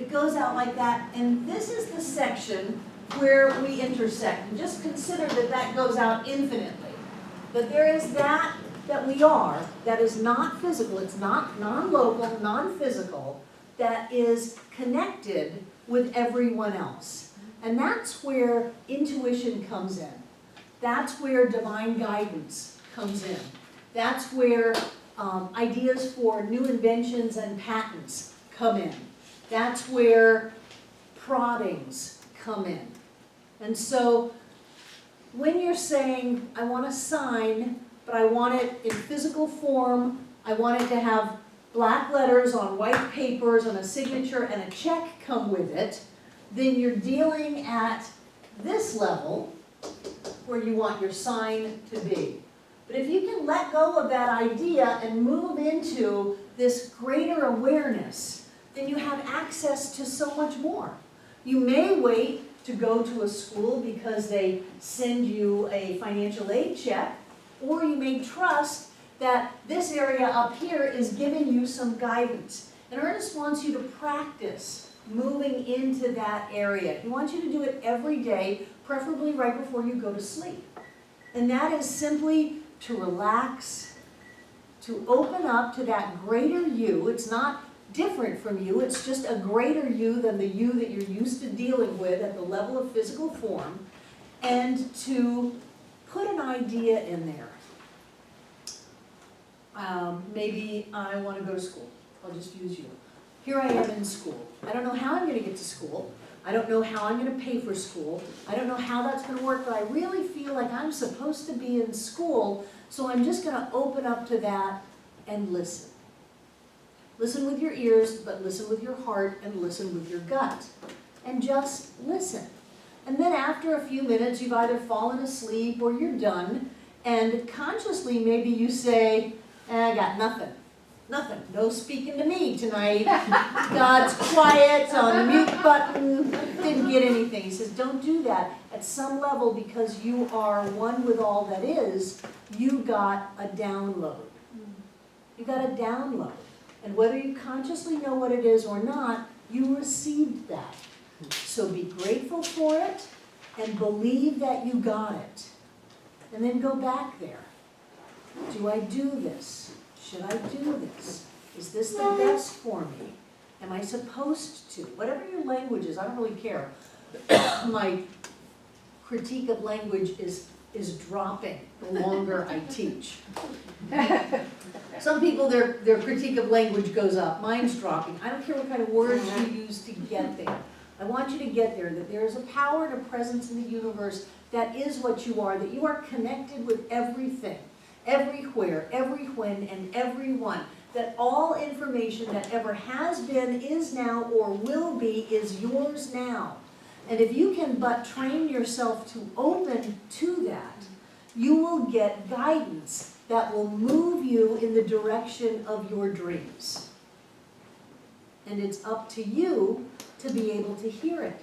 It goes out like that, and this is the section where we intersect. And just consider that that goes out infinitely. That there is that we are, that is not physical, it's not non-local, non-physical, that is connected with everyone else. And that's where intuition comes in. That's where divine guidance comes in. That's where ideas for new inventions and patents come in. That's where proddings come in. And so when you're saying, I want a sign, but I want it in physical form, I want it to have black letters on white papers and a signature and a check come with it, then you're dealing at this level where you want your sign to be. But if you can let go of that idea and move into this greater awareness, then you have access to so much more. You may wait to go to a school because they send you a financial aid check, or you may trust that this area up here is giving you some guidance. And Ernest wants you to practice moving into that area. He wants you to do it every day, preferably right before you go to sleep. And that is simply to relax, to open up to that greater you. It's not different from you, it's just a greater you than the you that you're used to dealing with at the level of physical form, and to put an idea in there. Maybe I want to go to school. I'll just use you. Here I am in school. I don't know how I'm going to get to school. I don't know how I'm going to pay for school. I don't know how that's going to work, but I really feel like I'm supposed to be in school, so I'm just going to open up to that and listen. Listen with your ears, but listen with your heart and listen with your gut. And just listen. And then after a few minutes, you've either fallen asleep or you're done, and consciously maybe you say, I got nothing. Nothing. No speaking to me tonight. God's quiet on the mute button. Didn't get anything. He says, don't do that. At some level, because you are one with all that is, you got a download. You got a download. And whether you consciously know what it is or not, you received that. So be grateful for it and believe that you got it. And then go back there. Do I do this? Should I do this? Is this the best for me? Am I supposed to? Whatever your language is, I don't really care. My critique of language is dropping the longer I teach. Some people, their critique of language goes up. Mine's dropping. I don't care what kind of words you use to get there. I want you to get there, that there is a power and a presence in the universe that is what you are, that you are connected with everything, everywhere, every when, and everyone, that all information that ever has been, is now, or will be, is yours now. And if you can but train yourself to open to that, you will get guidance that will move you in the direction of your dreams. And it's up to you to be able to hear it.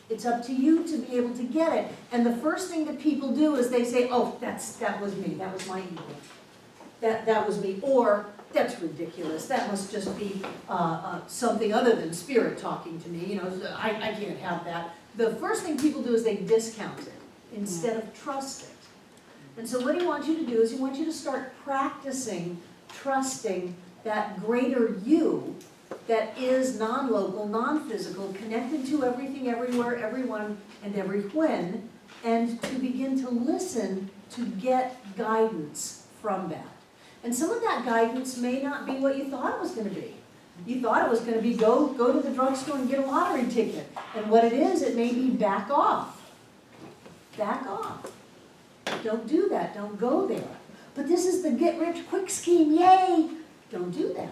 It's up to you to be able to get it. And the first thing that people do is they say, oh, that was me, that was my ego. That was me, or that's ridiculous, that must just be something other than spirit talking to me, you know, I can't have that. The first thing people do is they discount it instead of trust it. And so what he wants you to do is he wants you to start practicing trusting that greater you that is non-local, non-physical, connected to everything, everywhere, everyone, and every when, and to begin to listen to get guidance from that. And some of that guidance may not be what you thought it was going to be. You thought it was going to be go to the drugstore and get a lottery ticket. And what it is, it may be back off. Back off. Don't do that. Don't go there. But this is the get-rich-quick scheme. Yay! Don't do that.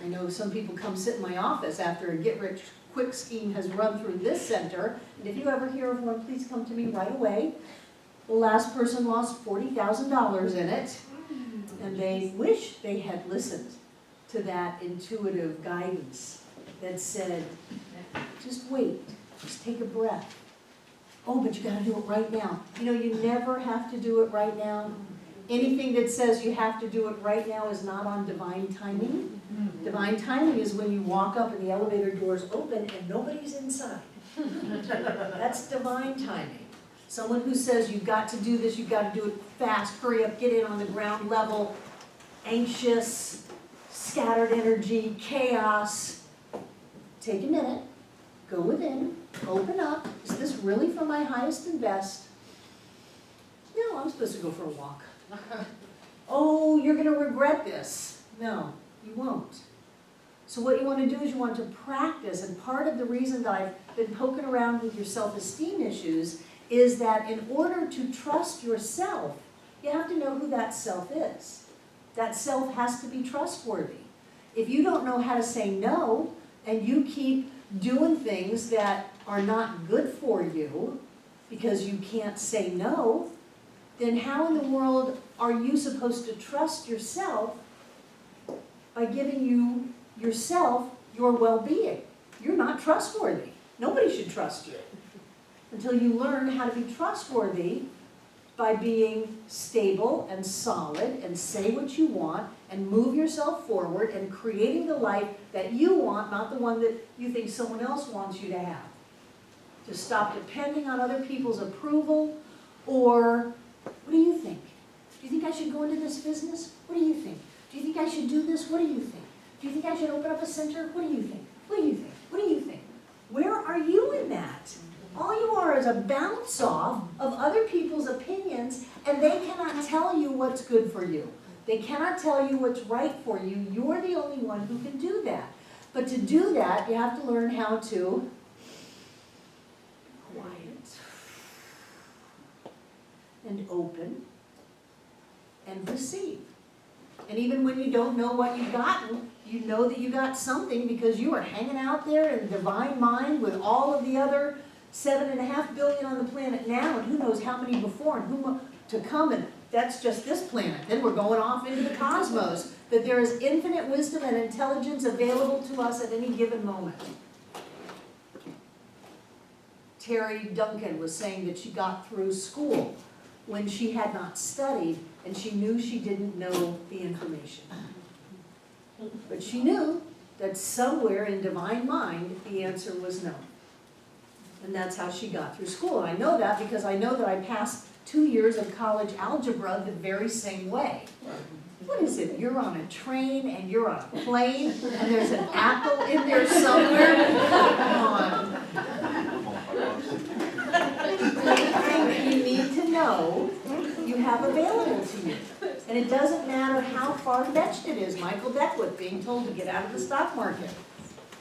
I know some people come sit in my office after a get-rich-quick scheme has run through this center. And if you ever hear of one, please come to me right away. The last person lost $40,000 in it. And they wish they had listened to that intuitive guidance that said, just wait, Just take a breath. Oh, but you gotta do it right now. You know, you never have to do it right now. Anything that says you have to do it right now is not on divine timing. Divine timing is when you walk up and the elevator doors open and nobody's inside. That's divine timing. Someone who says you've got to do this, you've got to do it fast, hurry up, get in on the ground level, anxious, scattered energy, chaos. Take a minute, go within, open up. Is this really for my highest and best? No, I'm supposed to go for a walk. Oh, you're going to regret this. No, you won't. So what you want to do is you want to practice, and part of the reason that I've been poking around with your self-esteem issues is that in order to trust yourself, you have to know who that self is. That self has to be trustworthy. If you don't know how to say no, and you keep doing things that are not good for you because you can't say no, then how in the world are you supposed to trust yourself by giving you yourself your well-being? You're not trustworthy. Nobody should trust you until you learn how to be trustworthy by being stable and solid and say what you want and move yourself forward and creating the life that you want, not the one that you think someone else wants you to have. To stop depending on other people's approval, or what do you think? Do you think I should go into this business? What do you think? Do you think I should do this? What do you think? Do you think I should open up a center? What do you think? What do you think? What do you think? Where are you in that? All you are is a bounce off of other people's opinions, and they cannot tell you what's good for you. They cannot tell you what's right for you. You're the only one who can do that. But to do that, you have to learn how to be quiet and open and receive. And even when you don't know what you've gotten, you know that you got something because you are hanging out there in divine mind with all of the other 7.5 billion on the planet now, and who knows how many before and who to come, and that's just this planet. Then we're going off into the cosmos, that there is infinite wisdom and intelligence available to us at any given moment. Terry Duncan was saying that she got through school when she had not studied and she knew she didn't know the information. But she knew that somewhere in divine mind the answer was no. And that's how she got through school. And I know that because I know that I passed 2 years of college algebra the very same way. What is it? You're on a train and you're on a plane and there's an apple in there somewhere? Come on. You need to know you have available to you. And it doesn't matter how far-fetched it is. Michael Beckwith being told to get out of the stock market.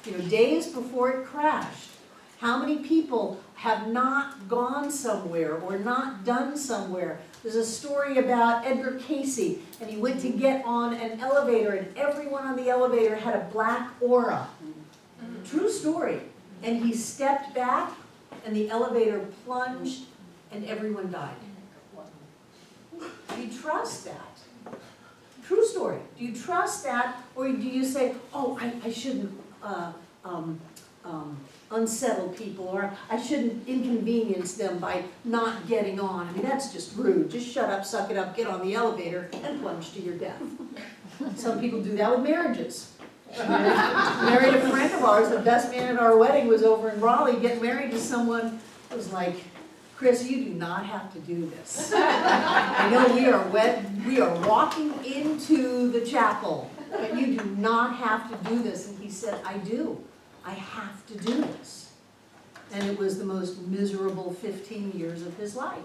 You know, days before it crashed. How many people have not gone somewhere or not done somewhere? There's a story about Edgar Casey, and he went to get on an elevator, and everyone on the elevator had a black aura. True story. And he stepped back, and the elevator plunged, and everyone died. Do you trust that? True story. Do you trust that, or do you say, oh, I shouldn't unsettle people, or I shouldn't inconvenience them by not getting on? I mean, that's just rude. Just shut up, suck it up, get on the elevator, and plunge to your death. Some people do that with marriages. Married a friend of ours, the best man at our wedding was over in Raleigh, getting married to someone who was like, Chris, you do not have to do this. I know we are walking into the chapel, but you do not have to do this. And he said, I do. I have to do this. And it was the most miserable 15 years of his life.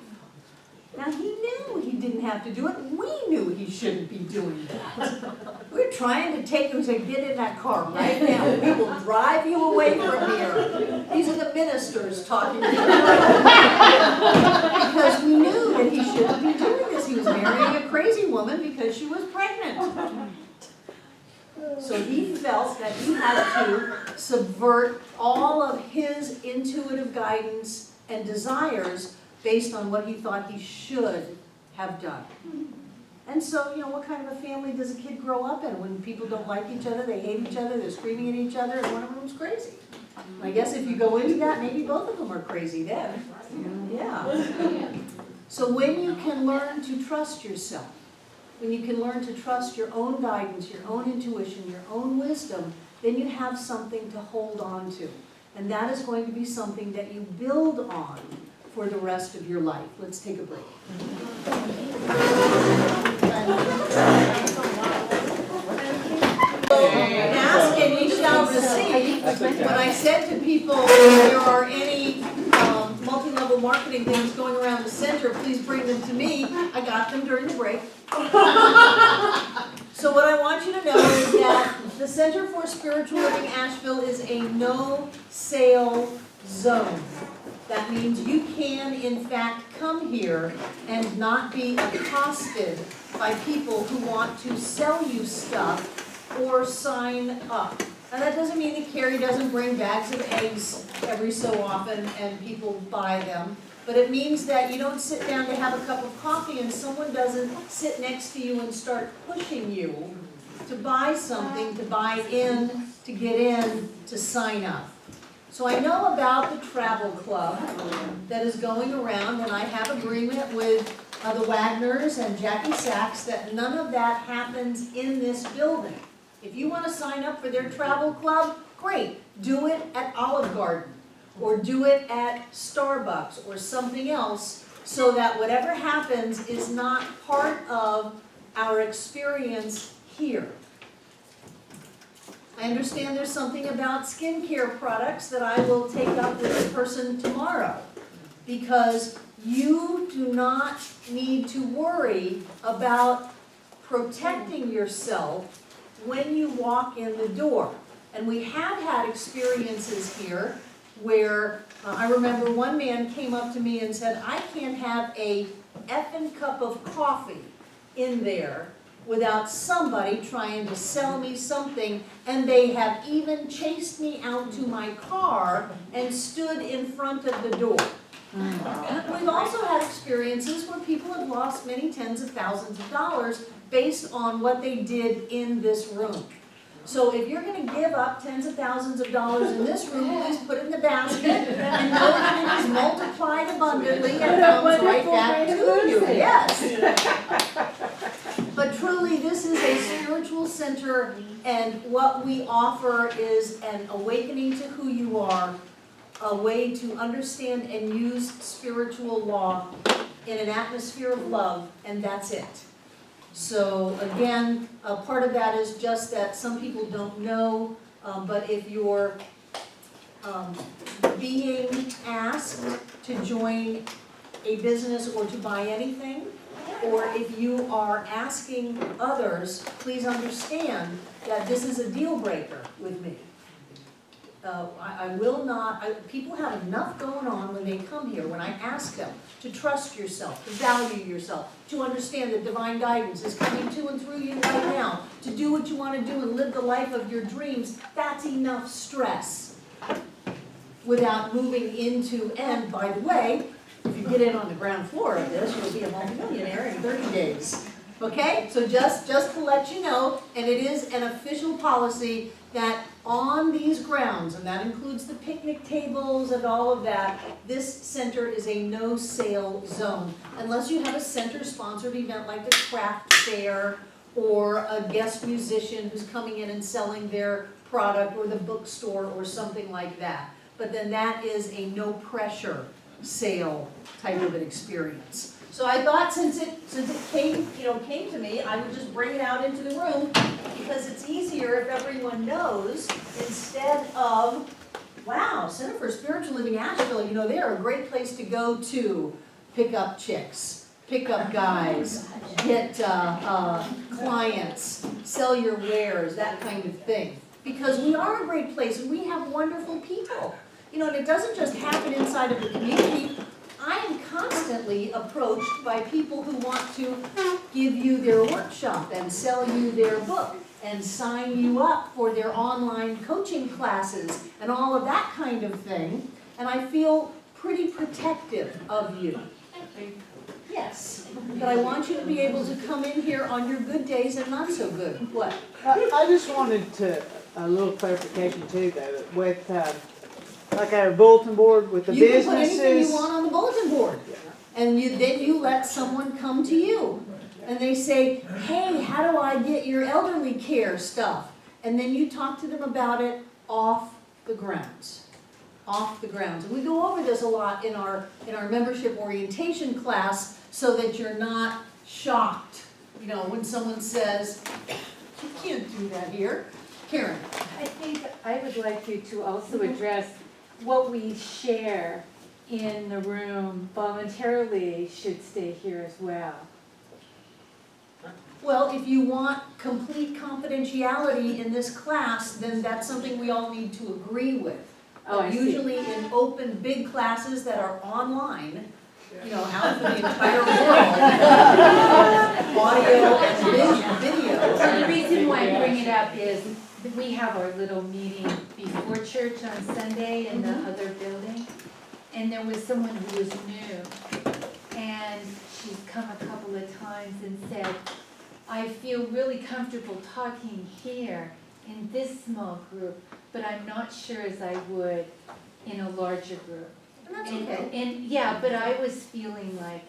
Now, he knew he didn't have to do it. We knew he shouldn't be doing that. We're trying to take him to get in that car right now. We will drive you away from here. These are the ministers talking to you. Because we knew that he shouldn't be doing this. He was marrying a crazy woman because she was pregnant. So he felt that he had to subvert all of his intuitive guidance and desires based on what he thought he should have done. And so, you know, what kind of a family does a kid grow up in when people don't like each other, they hate each other, they're screaming at each other, and one of them's crazy? I guess if you go into that, maybe both of them are crazy then. Yeah. So when you can learn to trust yourself, when you can learn to trust your own guidance, your own intuition, your own wisdom, then you have something to hold on to. And that is going to be something that you build on for the rest of your life. Let's take a break. Ask and ye shall receive. When I said to people, if there are any multi-level marketing things going around the center, please bring them to me. I got them during the break. So what I want you to know is that the Center for Spiritual Living Asheville is a no-sale zone. That means you can, in fact, come here and not be accosted by people who want to sell you stuff or sign up. And that doesn't mean that Carrie doesn't bring bags of eggs every so often and people buy them. But it means that you don't sit down to have a cup of coffee and someone doesn't sit next to you and start pushing you to buy something, to buy in, to get in, to sign up. So I know about the travel club that is going around, and I have agreement with the Wagners and Jackie Sachs that none of that happens in this building. If you want to sign up for their travel club, great. Do it at Olive Garden, or do it at Starbucks, or something else, so that whatever happens is not part of our experience here. I understand there's something about skincare products that I will take up with this person tomorrow, because you do not need to worry about protecting yourself when you walk in the door. And we have had experiences here where I remember one man came up to me and said, I can't have a effing cup of coffee in there without somebody trying to sell me something, and they have even chased me out to my car and stood in front of the door. We've also had experiences where people have lost many tens of thousands of dollars based on what they did in this room. So if you're going to give up tens of thousands of dollars in this room, please put it in the basket and know that it is multiplied abundantly and comes right back to you. Yes. But truly, this is a spiritual center, and what we offer is an awakening to who you are, a way to understand and use spiritual law in an atmosphere of love, and that's it. So again, part of that is just that some people don't know, but if you're being asked to join a business or to buy anything, or if you are asking others, please understand that this is a deal breaker with me. I will not, people have enough going on when they come here, when I ask them to trust yourself, to value yourself, to understand that divine guidance is coming to and through you right now, to do what you want to do and live the life of your dreams. That's enough stress without moving into, and by the way, if you get in on the ground floor of this, you'll be a multimillionaire in 30 days. Okay? So just to let you know, and it is an official policy that on these grounds, and that includes the picnic tables and all of that, this center is a no-sale zone. Unless you have a center-sponsored event like the craft fair or a guest musician who's coming in and selling their product, or the bookstore or something like that. But then that is a no-pressure sale type of an experience. So I thought since it came to me, I would just bring it out into the room, because it's easier if everyone knows, instead of, wow, Center for Spiritual Living Asheville, they're a great place to go to pick up chicks, pick up guys, get clients, sell your wares, that kind of thing. Because we are a great place and we have wonderful people. And it doesn't just happen inside of the community. I am constantly approached by people who want to give you their workshop and sell you their book and sign you up for their online coaching classes and all of that kind of thing. And I feel pretty protective of you. Yes, but I want you to be able to come in here on your good days and not so good. What? I just wanted a little clarification too, though, with like a bulletin board with the You can put anything you businesses. want on the bulletin board. And then you let someone come to you. And they say, hey, how do I get your elderly care stuff? And then you talk to them about it off the grounds. Off the grounds. And we go over this a lot in our membership orientation class so that you're not shocked. You know, when someone says, you can't do that here. Karen. I think I would like you to also address what we share in the room voluntarily should stay here as well. Well, if you want complete confidentiality in this class, then that's something we all need to agree with. Oh, I see. Usually in open, big classes that are online, you know, out for the entire world, audio and video. So the reason why I bring it up is that we have our little meeting before church on Sunday in the other building. And there was someone who was new, and she's come a couple of times and said, I feel really comfortable talking here in this small group, but I'm not sure as I would in a larger group. And that's And, okay. and yeah, but I was feeling like,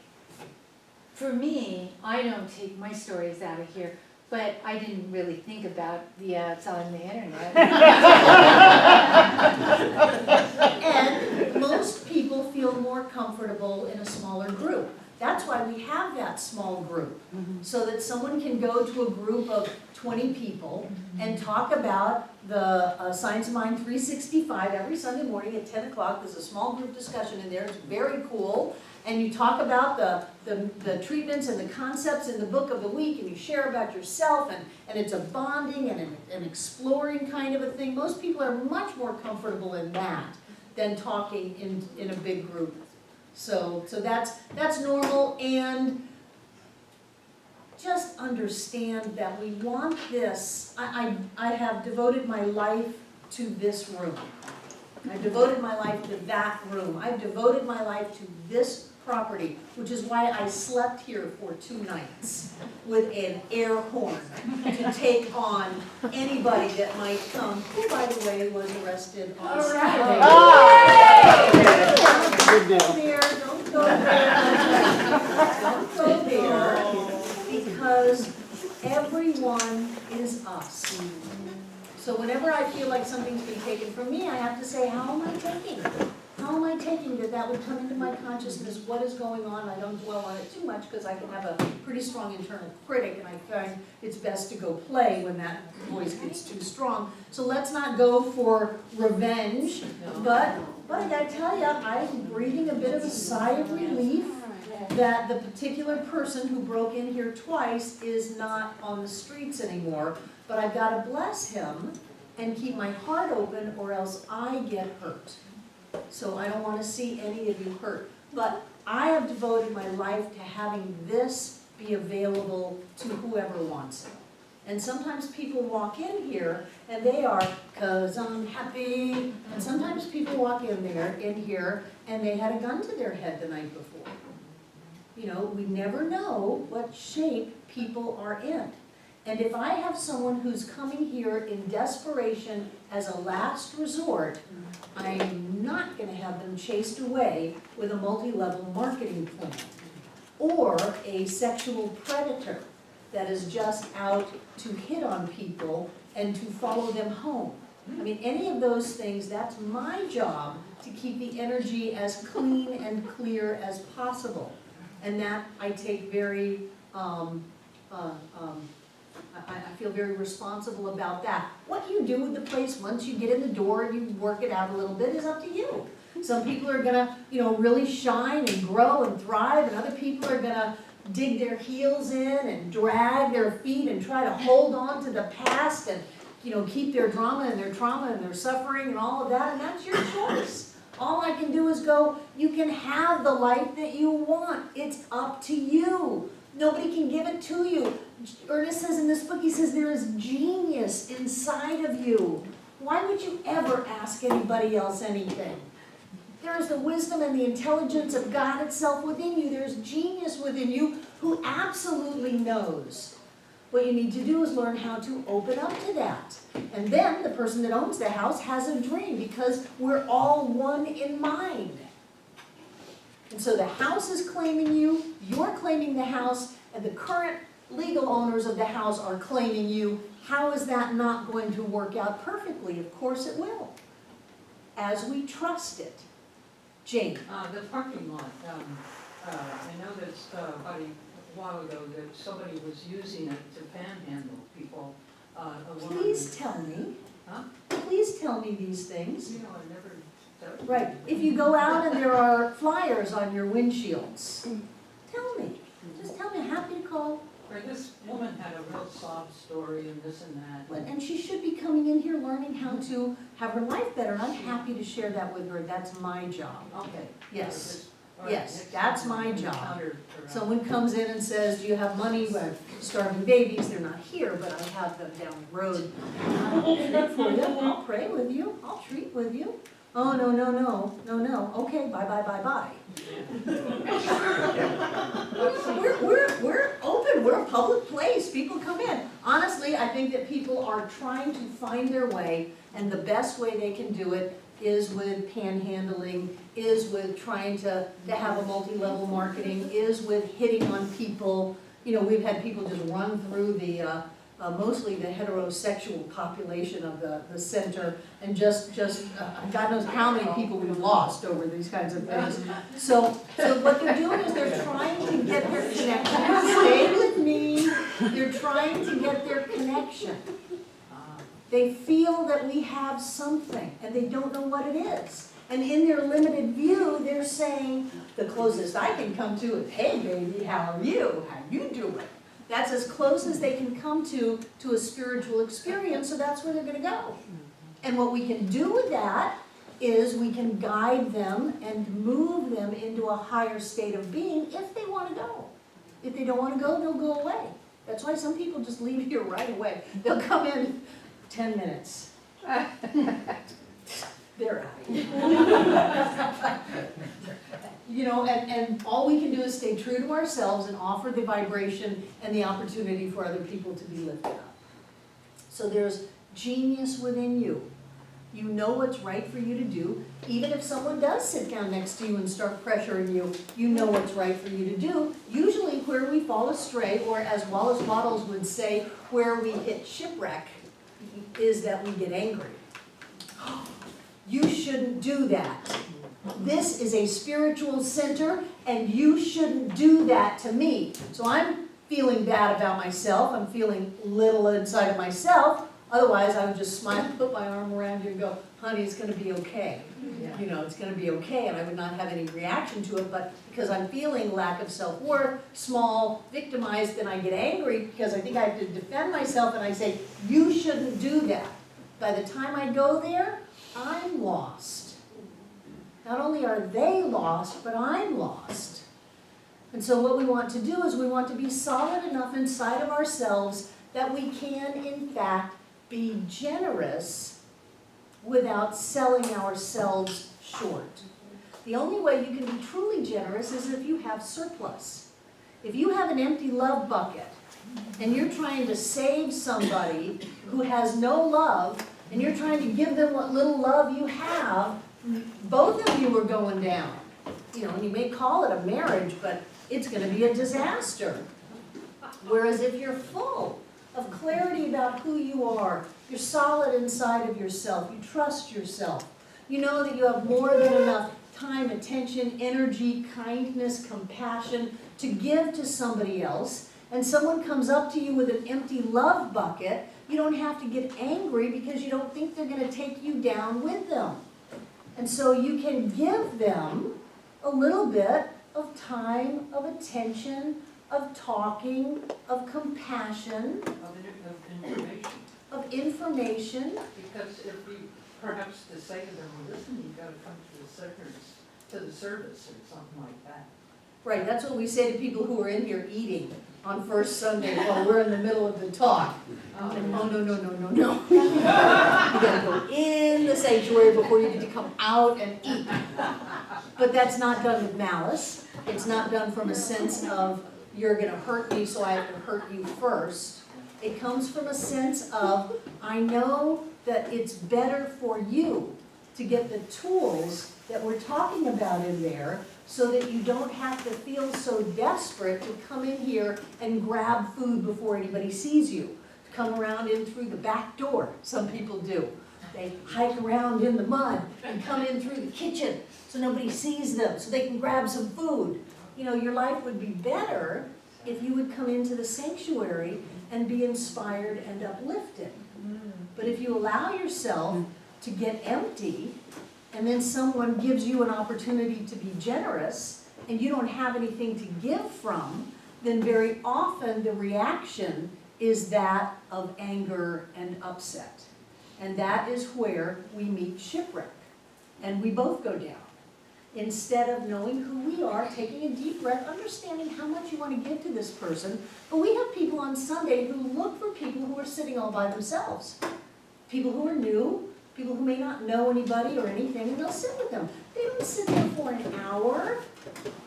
for me, I don't take my stories out of here, but I didn't really think about, yeah, it's on the internet. And most people feel more comfortable in a smaller group. That's why we have that small group, so that someone can go to a group of 20 people and talk about the Science of Mind 365 every Sunday morning at 10 o'clock. There's a small group discussion in there. It's very cool. And you talk about the treatments and the concepts in the book of the week, and you share about yourself, and it's a bonding and an exploring kind of a thing. Most people are much more comfortable in that than talking in a big group. So that's normal, and just understand that we want this. I have devoted my life to this room. I've devoted my life to that room. I've devoted my life to this property, which is why I slept here for 2 nights with an air horn to take on anybody that might come, who, by the way, was arrested on Saturday. Good deal. Don't go there. Don't go there, because everyone is us. So whenever I feel like something's been taken from me, I have to say, how am I taking it? How am I taking that would come into my consciousness? What is going on? I don't dwell on it too much because I can have a pretty strong internal critic, and I find it's best to go play when that voice gets too strong. So let's not go for revenge, but I gotta tell you, I'm breathing a bit of a sigh of relief that the particular person who broke in here twice is not on the streets anymore. But I've got to bless him and keep my heart open, or else I get hurt. So I don't want to see any of you hurt. But I have devoted my life to having this be available to whoever wants it. And sometimes people walk in here and they are, 'cause I'm happy. And sometimes people walk in here and they had a gun to their head the night before. You know, we never know what shape people are in. And if I have someone who's coming here in desperation as a last resort, I'm not going to have them chased away with a multi-level marketing plan. Or a sexual predator that is just out to hit on people and to follow them home. I mean, any of those things, that's my job to keep the energy as clean and clear as possible. And that I take very, I feel very responsible about that. What you do with the place once you get in the door and you work it out a little bit is up to you. Some people are gonna, really shine and grow and thrive, and other people are gonna dig their heels in and drag their feet and try to hold on to the past and, keep their drama and their trauma and their suffering and all of that, and that's your choice. All I can do is go, you can have the life that you want. It's up to you. Nobody can give it to you. Ernest says in this book, he says there is genius inside of you. Why would you ever ask anybody else anything? There is the wisdom and the intelligence of God itself within you. There's genius within you who absolutely knows What you need to do is learn how to open up to that. And then the person that owns the house has a dream, because we're all one in mind. And so the house is claiming you, you're claiming the house, and the current legal owners of the house are claiming you. How is that not going to work out perfectly? Of course it will, as we trust it. Jane? The parking lot, I noticed about a while ago that somebody was using it to panhandle people. A woman- Please tell me. Huh? Please tell me these things. You know, I never. Right, if you go out and there are flyers on your windshields, tell me. Just tell me, I'm happy to call. Right, this woman had a real sob story and this and that. And she should be coming in here learning how to have her life better. And I'm happy to share that with her. That's my job. Okay. Yes. All right, Yes, next that's time my I job. encounter her, Someone comes in and says, do you have money? We have starving babies. They're not here, but I have them down the road. I'll treat for you. I'll pray with you. I'll treat with you. Oh, no, no, no, no, no. Okay, bye, bye, bye, bye. We're open, we're a public place, people come in. Honestly, I think that people are trying to find their way, and the best way they can do it is with panhandling, is with trying to have a multi-level marketing, is with hitting on people. You know, we've had people just run through the, mostly the heterosexual population of the center, and just God knows how many people we've lost over these kinds of things. So what they're doing is they're trying to get their connection. Stay with me. They're trying to get their connection. They feel that we have something, and they don't know what it is. And in their limited view, they're saying, the closest I can come to is, hey baby, how are you? How you doing? That's as close as they can come to a spiritual experience, so that's where they're gonna go. And what we can do with that is we can guide them and move them into a higher state of being if they wanna go. If they don't wanna go, they'll go away. That's why some people just leave here right away. They'll come in 10 minutes. They're out of here. You know, and all we can do is stay true to ourselves and offer the vibration and the opportunity for other people to be lifted up. So there's genius within you. You know what's right for you to do. Even if someone does sit down next to you and start pressuring you, you know what's right for you to do. Usually where we fall astray, or as Wallace Wattles would say, where we hit shipwreck, is that we get angry. You shouldn't do that. This is a spiritual center, and you shouldn't do that to me. So I'm feeling bad about myself. I'm feeling little inside of myself. Otherwise, I would just smile, put my arm around you and go, honey, it's going to be okay. You know, it's going to be okay, and I would not have any reaction to it, but because I'm feeling lack of self-worth, small, victimized, then I get angry because I think I have to defend myself, and I say, you shouldn't do that. By the time I go there, I'm lost. Not only are they lost, but I'm lost. And so what we want to do is we want to be solid enough inside of ourselves that we can, in fact, be generous without selling ourselves short. The only way you can be truly generous is if you have surplus. If you have an empty love bucket and you're trying to save somebody who has no love, and you're trying to give them what little love you have, both of you are going down. You know, and you may call it a marriage, but it's going to be a disaster. Whereas if you're full of clarity about who you are, you're solid inside of yourself, you trust yourself, you know that you have more than enough time, attention, energy, kindness, compassion to give to somebody else, and someone comes up to you with an empty love bucket, you don't have to get angry because you don't think they're going to take you down with them. And so you can give them a little bit of time, of attention, of talking, of compassion, of information. Because if you, perhaps to say to them, well, listen, you've got to come to the service or something like that. Right, that's what we say to people who are in here eating on first Sunday while we're in the middle of the talk. Oh, no. You gotta go in the sanctuary before you get to come out and eat. But that's not done with malice. It's not done from a sense of, you're gonna hurt me, so I have to hurt you first. It comes from a sense of, I know that it's better for you to get the tools that we're talking about in there so that you don't have to feel so desperate to come in here and grab food before anybody sees you. To come around in through the back door, some people do. They hike around in the mud and come in through the kitchen so nobody sees them, so they can grab some food. You know, your life would be better if you would come into the sanctuary and be inspired and uplifted. But if you allow yourself to get empty, and then someone gives you an opportunity to be generous, and you don't have anything to give from, then very often the reaction is that of anger and upset. And that is where we meet shipwreck. And we both go down. Instead of knowing who we are, taking a deep breath, understanding how much you want to give to this person. But we have people on Sunday who look for people who are sitting all by themselves. People who are new, people who may not know anybody or anything, and they'll sit with them. They don't sit there for an hour.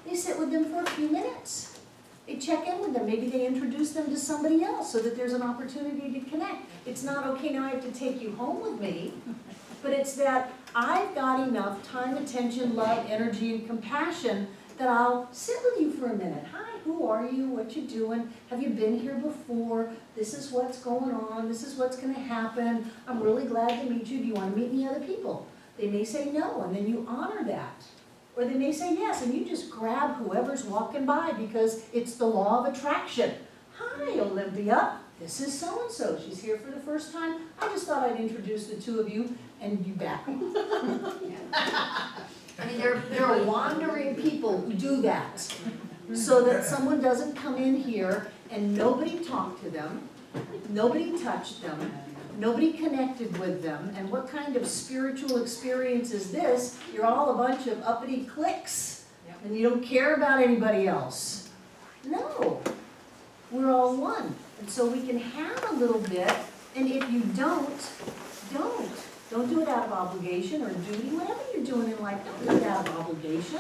They sit with them for a few minutes. They check in with them. Maybe they introduce them to somebody else so that there's an opportunity to connect. It's not, okay, now I have to take you home with me. But it's that I've got enough time, attention, love, energy, and compassion that I'll sit with you for a minute. Hi, who are you? What you doing? Have you been here before? This is what's going on. This is what's going to happen. I'm really glad to meet you. Do you want to meet any other people? They may say no, and then you honor that. Or they may say yes, and you just grab whoever's walking by because it's the law of attraction. Hi, Olympia. This is so-and-so. She's here for the first time. I just thought I'd introduce the two of you, and you back off. I mean, there are wandering people who do that so that someone doesn't come in here and nobody talked to them, nobody touched them, nobody connected with them. And what kind of spiritual experience is this? You're all a bunch of uppity cliques, and you don't care about anybody else. No, we're all one. And so we can have a little bit, and if you don't do it out of obligation or duty, whatever you're doing in life, don't do it out of obligation.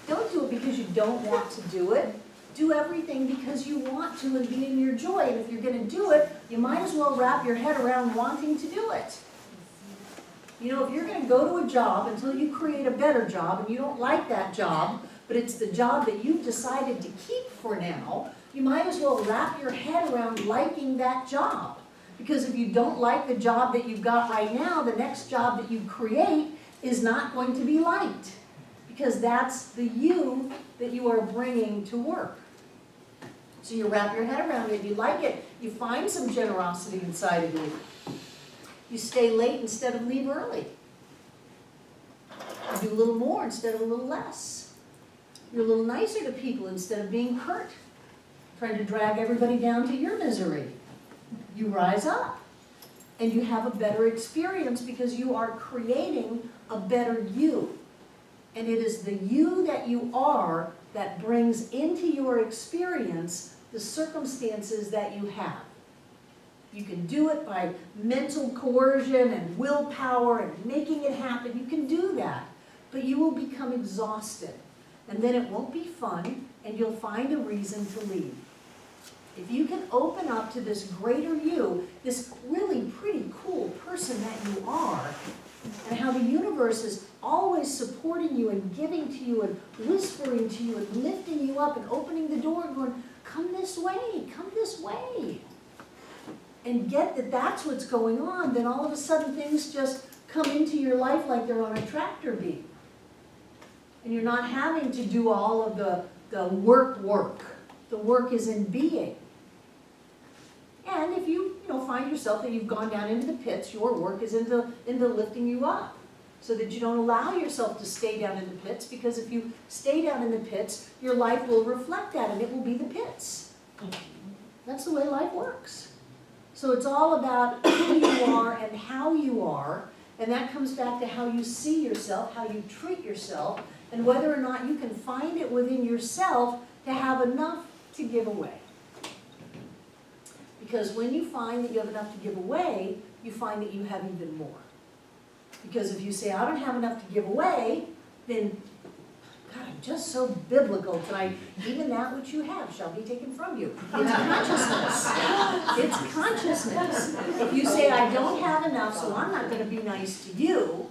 Don't do it because you don't want to do it. Do everything because you want to and be in your joy. And if you're going to do it, you might as well wrap your head around wanting to do it. You know, if you're going to go to a job until you create a better job and you don't like that job, but it's the job that you've decided to keep for now, you might as well wrap your head around liking that job. Because if you don't like the job that you've got right now, the next job that you create is not going to be liked. Because that's the you that you are bringing to work. So you wrap your head around it, you like it, you find some generosity inside of you. You stay late instead of leave early. You do a little more instead of a little less. You're a little nicer to people instead of being hurt, trying to drag everybody down to your misery. You rise up and you have a better experience because you are creating a better you. And it is the you that you are that brings into your experience the circumstances that you have. You can do it by mental coercion and willpower and making it happen. You can do that, but you will become exhausted. And then it won't be fun and you'll find a reason to leave. If you can open up to this greater you, this really pretty cool person that you are, and how the universe is always supporting you and giving to you and whispering to you and lifting you up and opening the door and going, come this way, and get that that's what's going on, then all of a sudden things just come into your life like they're on a tractor beam. And you're not having to do all of the work. The work is in being. And if you find yourself that you've gone down into the pits, your work is into lifting you up so that you don't allow yourself to stay down in the pits, because if you stay down in the pits, your life will reflect that and it will be the pits. That's the way life works. So it's all about who you are and how you are, and that comes back to how you see yourself, how you treat yourself, and whether or not you can find it within yourself to have enough to give away. Because when you find that you have enough to give away, you find that you have even more. Because if you say, I don't have enough to give away, then God, I'm just so biblical tonight. Even that which you have shall be taken from you. It's consciousness. It's consciousness. If you say, I don't have enough, so I'm not gonna be nice to you,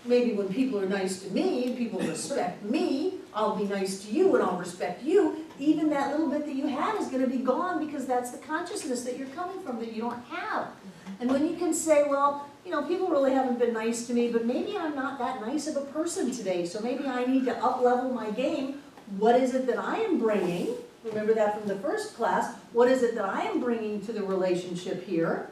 maybe when people are nice to me, people respect me, I'll be nice to you and I'll respect you. Even that little bit that you had is gonna be gone because that's the consciousness that you're coming from that you don't have. And when you can say, well, you know, people really haven't been nice to me, but maybe I'm not that nice of a person today, so maybe I need to up-level my game. What is it that I am bringing? Remember that from the first class. What is it that I am bringing to the relationship here?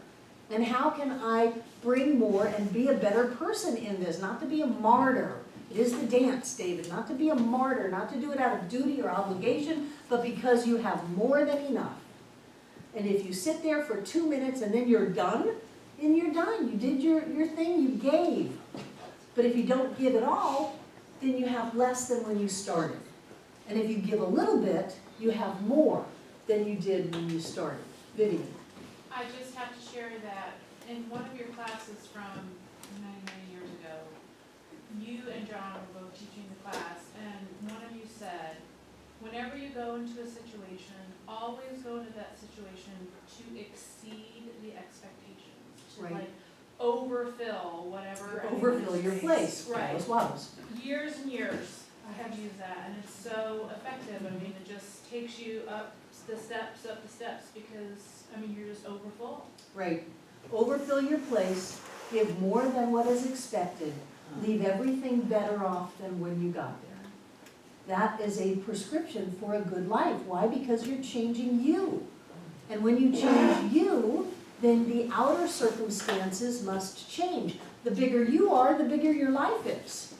And how can I bring more and be a better person in this? Not to be a martyr. It is the dance, David. Not to be a martyr, not to do it out of duty or obligation, but because you have more than enough. And if you sit there for 2 minutes and then you're done, then you're done. You did your thing, you gave. But if you don't give at all, then you have less than when you started. And if you give a little bit, you have more than you did when you started. Vivian. I just have to share that in one of your classes from many, many years ago, you and John were both teaching the class, and one of you said, whenever you go into a situation, always go into that situation to exceed the expectations, to Right. like overfill whatever. Overfill your place. Right. Those wobbles. Years and years I have used that, and it's so effective. I mean, it just takes you up the steps, because, I mean, you're just overfull. Right. Overfill your place, give more than what is expected, leave everything better off than when you got there. That is a prescription for a good life. Why? Because you're changing you. And when you change you, then the outer circumstances must change. The bigger you are, the bigger your life is.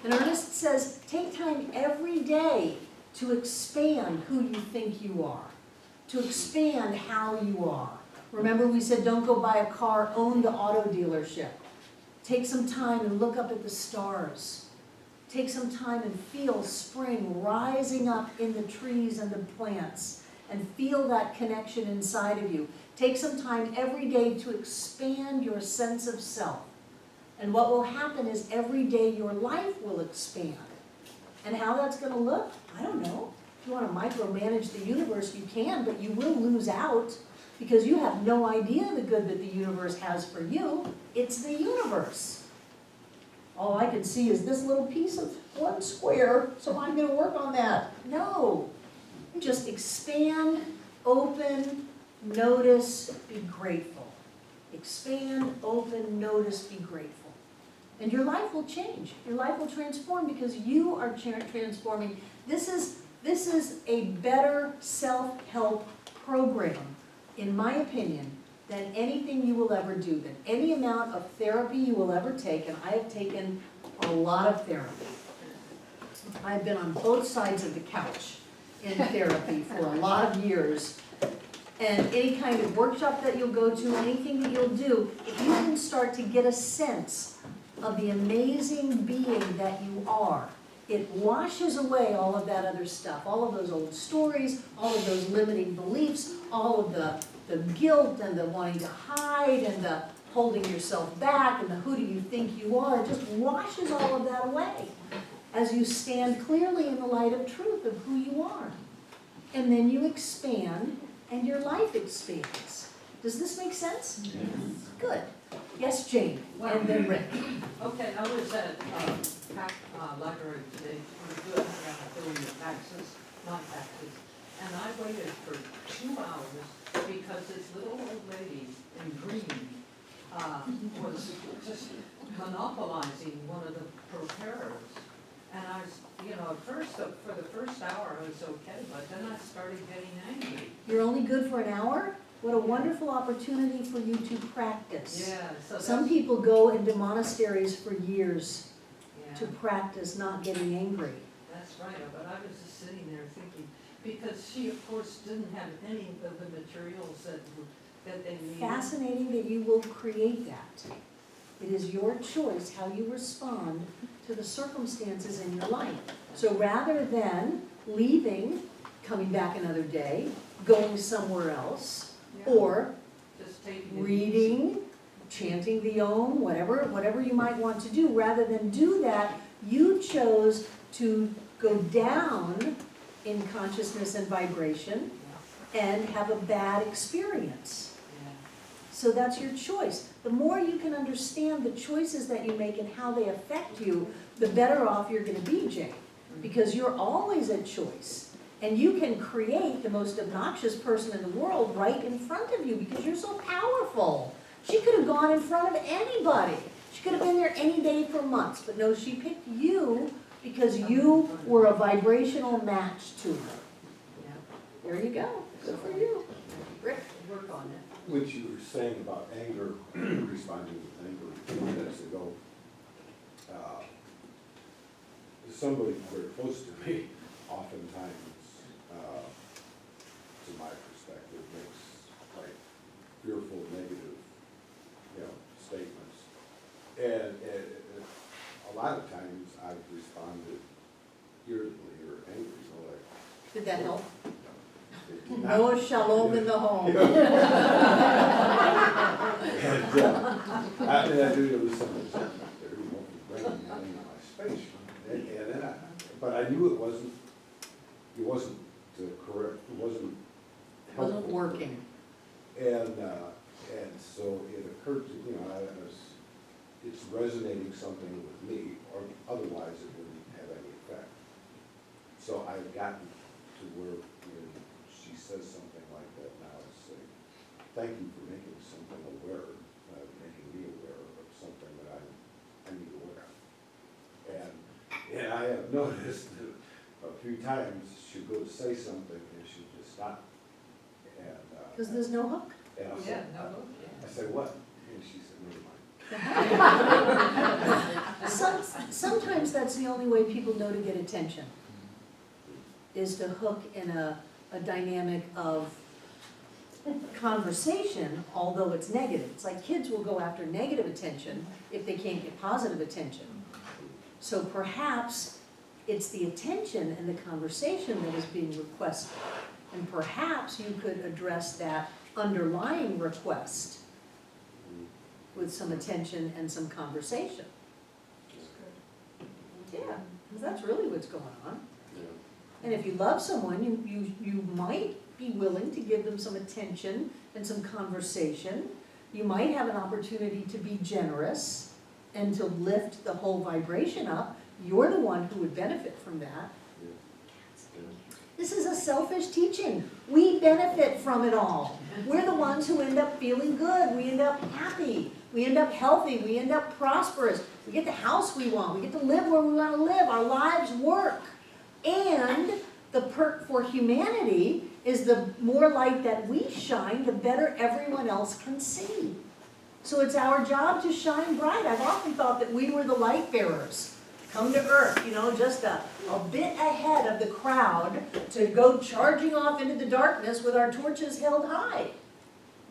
And Ernest says, take time every day to expand who you think you are, to expand how you are. Remember we said don't go buy a car, own the auto dealership. Take some time and look up at the stars. Take some time and feel spring rising up in the trees and the plants and feel that connection inside of you. Take some time every day to expand your sense of self. And what will happen is every day your life will expand. And how that's going to look, I don't know. If you want to micromanage the universe, you can, but you will lose out because you have no idea the good that the universe has for you. It's the universe. All I can see is this little piece of one square, so I'm going to work on that. No. Just expand, open, notice, be grateful. Expand, open, notice, be grateful. And your life will change. Your life will transform because you are transforming. This is a better self-help program, in my opinion, than anything you will ever do, than any amount of therapy you will ever take. And I have taken a lot of therapy. I've been on both sides of the couch in therapy for a lot of years. And any kind of workshop that you'll go to, anything that you'll do, if you can start to get a sense of the amazing being that you are, it washes away all of that other stuff, all of those old stories, all of those limiting beliefs, all of the guilt and the wanting to hide and the holding yourself back and the who do you think you are. It just washes all of that away as you stand clearly in the light of truth of who you are. And then you expand and your life expands. Does this make sense? Yes. Good. Yes, Jane, and then Rick. Okay, I was at Pack Library today, for good, doing the taxes, my taxes, and I waited for 2 hours because this little old lady in green was just monopolizing one of the preparers. And I was, you know, at first, for the first hour I was okay, but then I started getting angry. You're only good for an hour? What a wonderful opportunity for you to practice. Yeah, so Some people go into monasteries for years yeah. to practice not getting angry. That's right, but I was just sitting there thinking, because she, of course, didn't have any of the materials that they needed. Fascinating that you will create that. It is your choice how you respond to the circumstances in your life. So rather than leaving, coming back another day, going somewhere else, or Just taking it reading, chanting the Om, whatever you might want to do, rather than do that, you chose to go down in consciousness and vibration and have a bad experience. So that's your choice. The more you can understand the choices that you make and how they affect you, the better off you're gonna be, Jane. Because you're always at choice. And you can create the most obnoxious person in the world right in front of you because you're so powerful. She could have gone in front of anybody. She could have been there any day for months, but no, she picked you because you were a vibrational match to her. There you go. Good for you. Rick, work on it. What you were saying about anger, responding with anger a few minutes ago, somebody very close to me, oftentimes, to my perspective, makes like fearful, negative, statements. And a lot of times I've responded irritably or angry, like. Did that help? It did not. No shalom in the home. And I knew there was some resentment there, bringing that into my space. But I knew it wasn't correct, it wasn't helpful. Wasn't working. And so it occurred to me, it's resonating something with me, or otherwise it wouldn't have any effect. So I've gotten to where when she says something like that now, I say, thank you for making something aware, making me aware of something that I need aware of. And I have noticed that a few times she'll go to say something and she'll just stop. Because there's no hook. And I'll say, I say, what? And she said, never mind. Sometimes that's the only way people know to get attention, is to hook in a dynamic of conversation, although it's negative. It's like kids will go after negative attention if they can't get positive attention. So perhaps it's the attention and the conversation that is being requested. And perhaps you could address that underlying request with some attention and some conversation. Yeah, because that's really what's going on. And if you love someone, you might be willing to give them some attention and some conversation. You might have an opportunity to be generous and to lift the whole vibration up. You're the one who would benefit from that. This is a selfish teaching. We benefit from it all. We're the ones who end up feeling good. We end up happy. We end up healthy. We end up prosperous. We get the house we want. We get to live where we want to live. Our lives work. And the perk for humanity is the more light that we shine, the better everyone else can see. So it's our job to shine bright. I've often thought that we were the light bearers. Come to earth, just a bit ahead of the crowd to go charging off into the darkness with our torches held high.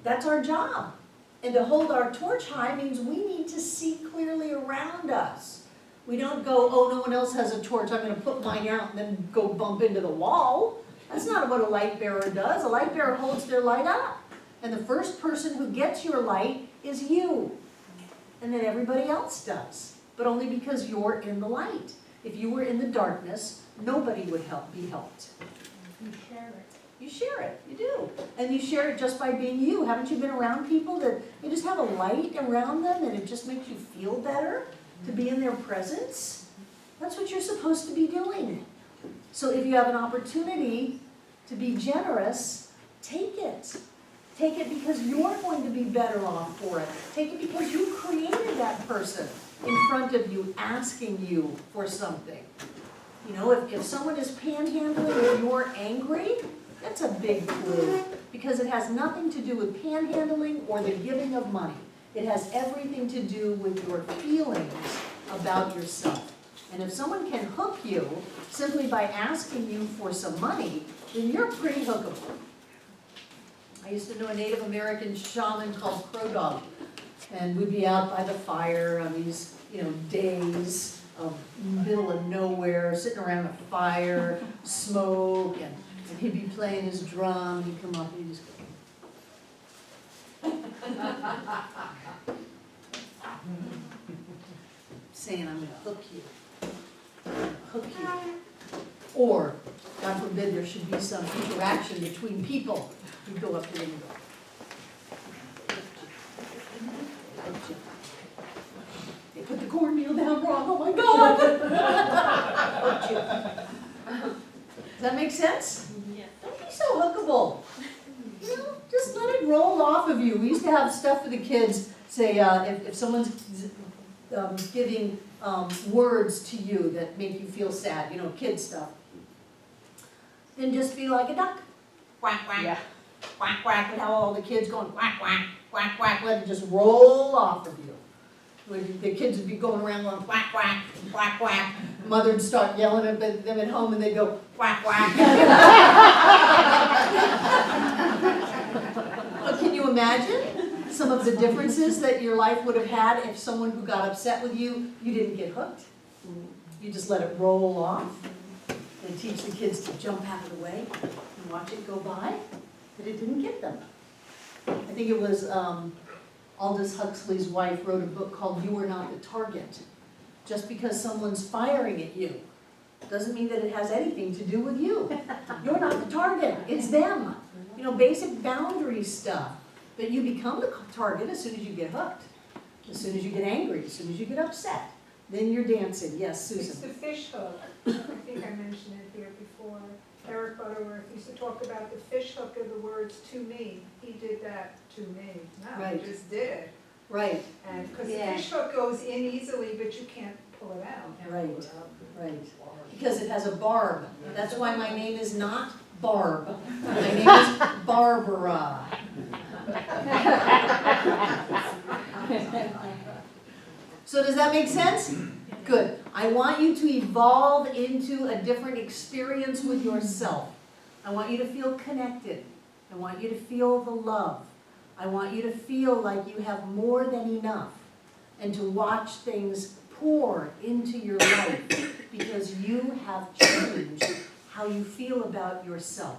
That's our job. And to hold our torch high means we need to see clearly around us. We don't go, oh, no one else has a torch, I'm going to put mine out and then go bump into the wall. That's not what a light bearer does. A light bearer holds their light up. And the first person who gets your light is you. And then everybody else does. But only because you're in the light. If you were in the darkness, nobody would be helped. You share it. You share it, you do. And you share it just by being you. Haven't you been around people that you just have a light around them and it just makes you feel better to be in their presence? That's what you're supposed to be doing. So if you have an opportunity to be generous, take it. Take it because you're going to be better off for it. Take it because you created that person in front of you asking you for something. If someone is panhandling and you're angry, that's a big clue because it has nothing to do with panhandling or the giving of money. It has everything to do with your feelings about yourself. And if someone can hook you simply by asking you for some money, then you're pretty hookable. I used to know a Native American shaman called Crow Dog, and we'd be out by the fire on these, days of middle of nowhere, sitting around a fire, smoke, and he'd be playing his drum. He'd come up and he'd just go, saying, "I'm gonna hook you, hook you." Or, God forbid, there should be some interaction between people. You go up there and you go. They put the cornmeal down wrong, oh my God! Does that make sense? Yeah. Don't be so hookable. You know, just let it roll off of you. We used to have stuff for the kids, say, if someone's giving words to you that make you feel sad, you know, kid stuff, then just be like a duck. Quack, quack, Yeah. quack, quack, and how all the kids going quack, quack, quack, quack, let it just roll off of you. When the kids would be going around going quack, quack, quack, quack. Mother would start yelling at them at home and they'd go quack, quack. But can you imagine some of the differences that your life would have had if someone who got upset with you, you didn't get hooked? You just let it roll off and teach the kids to jump out of the way and watch it go by, but it didn't get them. I think it was Aldous Huxley's wife wrote a book called You Are Not the Target. Just because someone's firing at you doesn't mean that it has anything to do with you. You're not the target, it's them. You know, basic boundary stuff. But you become the target as soon as you get hooked, as soon as you get angry, as soon as you get upset. Then you're dancing. Yes, It's Susan. the fish hook. I think I mentioned it here before. Eric Butterworth used to talk about the fish hook of the words "to me." He did that to me. No, Right. he just did it. Right, And because Yeah. the fish hook goes in easily, but you can't pull it out. right, right. Because it has a barb. That's why my name is not Barb. My name is Barbara. So does that make sense? Good. I want you to evolve into a different experience with yourself. I want you to feel connected. I want you to feel the love. I want you to feel like you have more than enough and to watch things pour into your life because you have changed how you feel about yourself.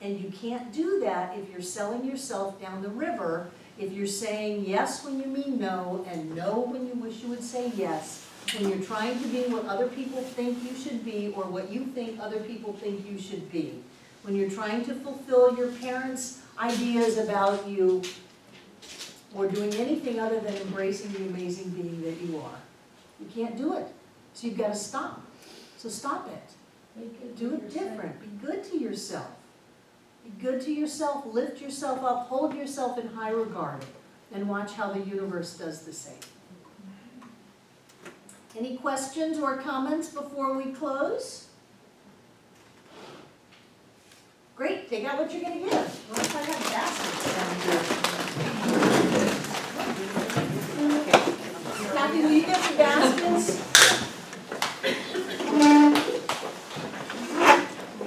And you can't do that if you're selling yourself down the river, if you're saying yes when you mean no and no when you wish you would say yes, when you're trying to be what other people think you should be or what you think other people think you should be, when you're trying to fulfill your parents' ideas about you or doing anything other than embracing the amazing being that you are. You can't do it. So you've got to stop. So stop it. Do it different. Be good to yourself. Be good to yourself. Lift yourself up. Hold yourself in high regard. And watch how the universe does the same. Any questions or comments before we close? Great. Take out what you're going to give. What if I have baskets down here? Okay. Kathy, will you get the baskets?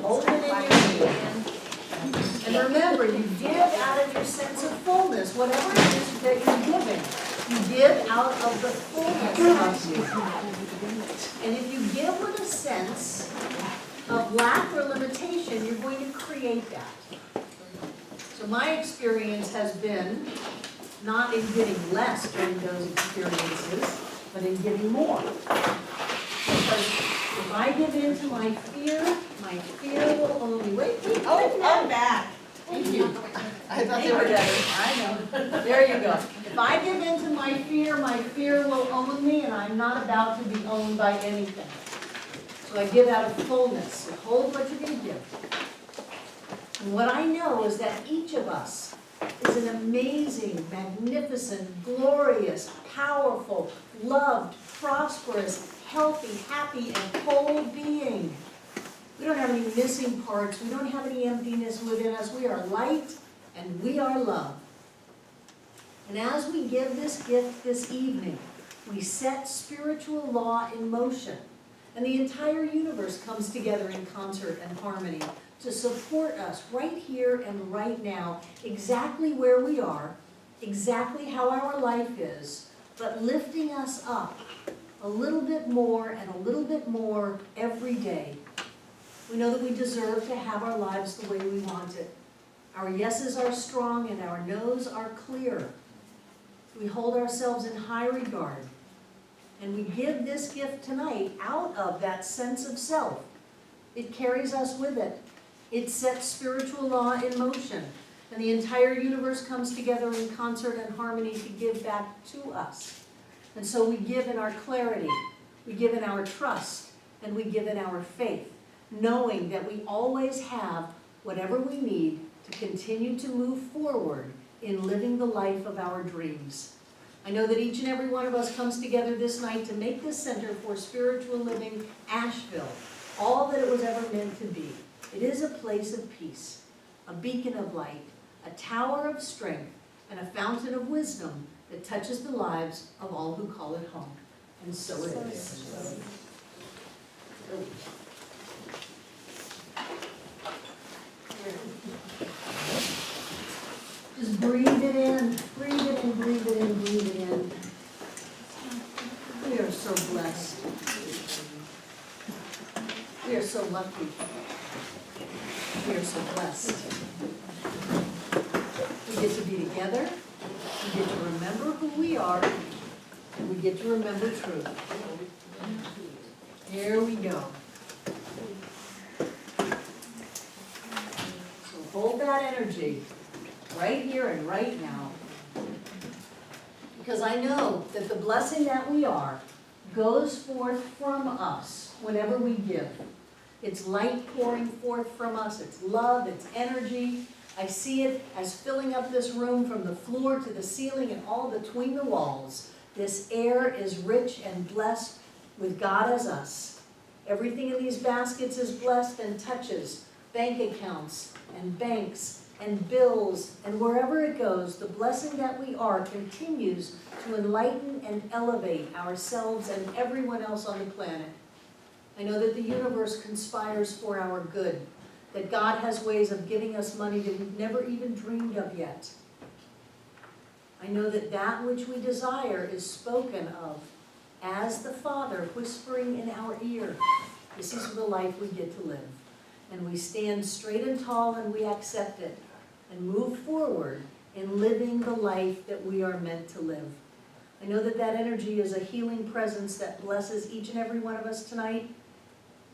Hold it in your hand. And remember, you give out of your sense of fullness, whatever it is that you're giving. You give out of the fullness of you. And if you give with a sense of lack or limitation, you're going to create that. So my experience has been not in giving less during those experiences, but in giving more. Because if I give in to my fear will only, wait, I'm back. Thank you. I thought they were dead. I know. There you go. If I give in to my fear will own me, and I'm not about to be owned by anything. So I give out of fullness. So hold what you're going to give. And what I know is that each of us is an amazing, magnificent, glorious, powerful, loved, prosperous, healthy, happy, and whole being. We don't have any missing parts. We don't have any emptiness within us. We are light and we are love. And as we give this gift this evening, we set spiritual law in motion. And the entire universe comes together in concert and harmony to support us right here and right now, exactly where we are, exactly how our life is, but lifting us up a little bit more and a little bit more every day. We know that we deserve to have our lives the way we want it. Our yeses are strong and our nos are clear. We hold ourselves in high regard. And we give this gift tonight out of that sense of self. It carries us with it. It sets spiritual law in motion. And the entire universe comes together in concert and harmony to give back to us. And so we give in our clarity, we give in our trust, and we give in our faith, knowing that we always have whatever we need to continue to move forward in living the life of our dreams. I know that each and every one of us comes together this night to make this Center for Spiritual Living Asheville all that it was ever meant to be. It is a place of peace, a beacon of light, a tower of strength, and a fountain of wisdom that touches the lives of all who call it home. And so it is. Just breathe it in, breathe it in, breathe it in, breathe it in. We are so blessed. We are so lucky. We are so blessed. We get to be together, we get to remember who we are, and we get to remember truth. Here we go. So hold that energy right here and right now. Because I know that the blessing that we are goes forth from us whenever we give. It's light pouring forth from us, it's love, it's energy. I see it as filling up this room from the floor to the ceiling and all between the walls. This air is rich and blessed with God as us. Everything in these baskets is blessed and touches bank accounts and banks and bills, and wherever it goes, the blessing that we are continues to enlighten and elevate ourselves and everyone else on the planet. I know that the universe conspires for our good, that God has ways of giving us money that we've never even dreamed of yet. I know that that which we desire is spoken of as the Father whispering in our ear. This is the life we get to live. And we stand straight and tall and we accept it and move forward in living the life that we are meant to live. I know that that energy is a healing presence that blesses each and every one of us tonight,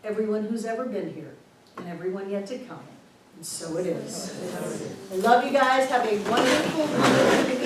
everyone who's ever been here, and everyone yet to come. And so it is. I love you guys. Have a wonderful, wonderful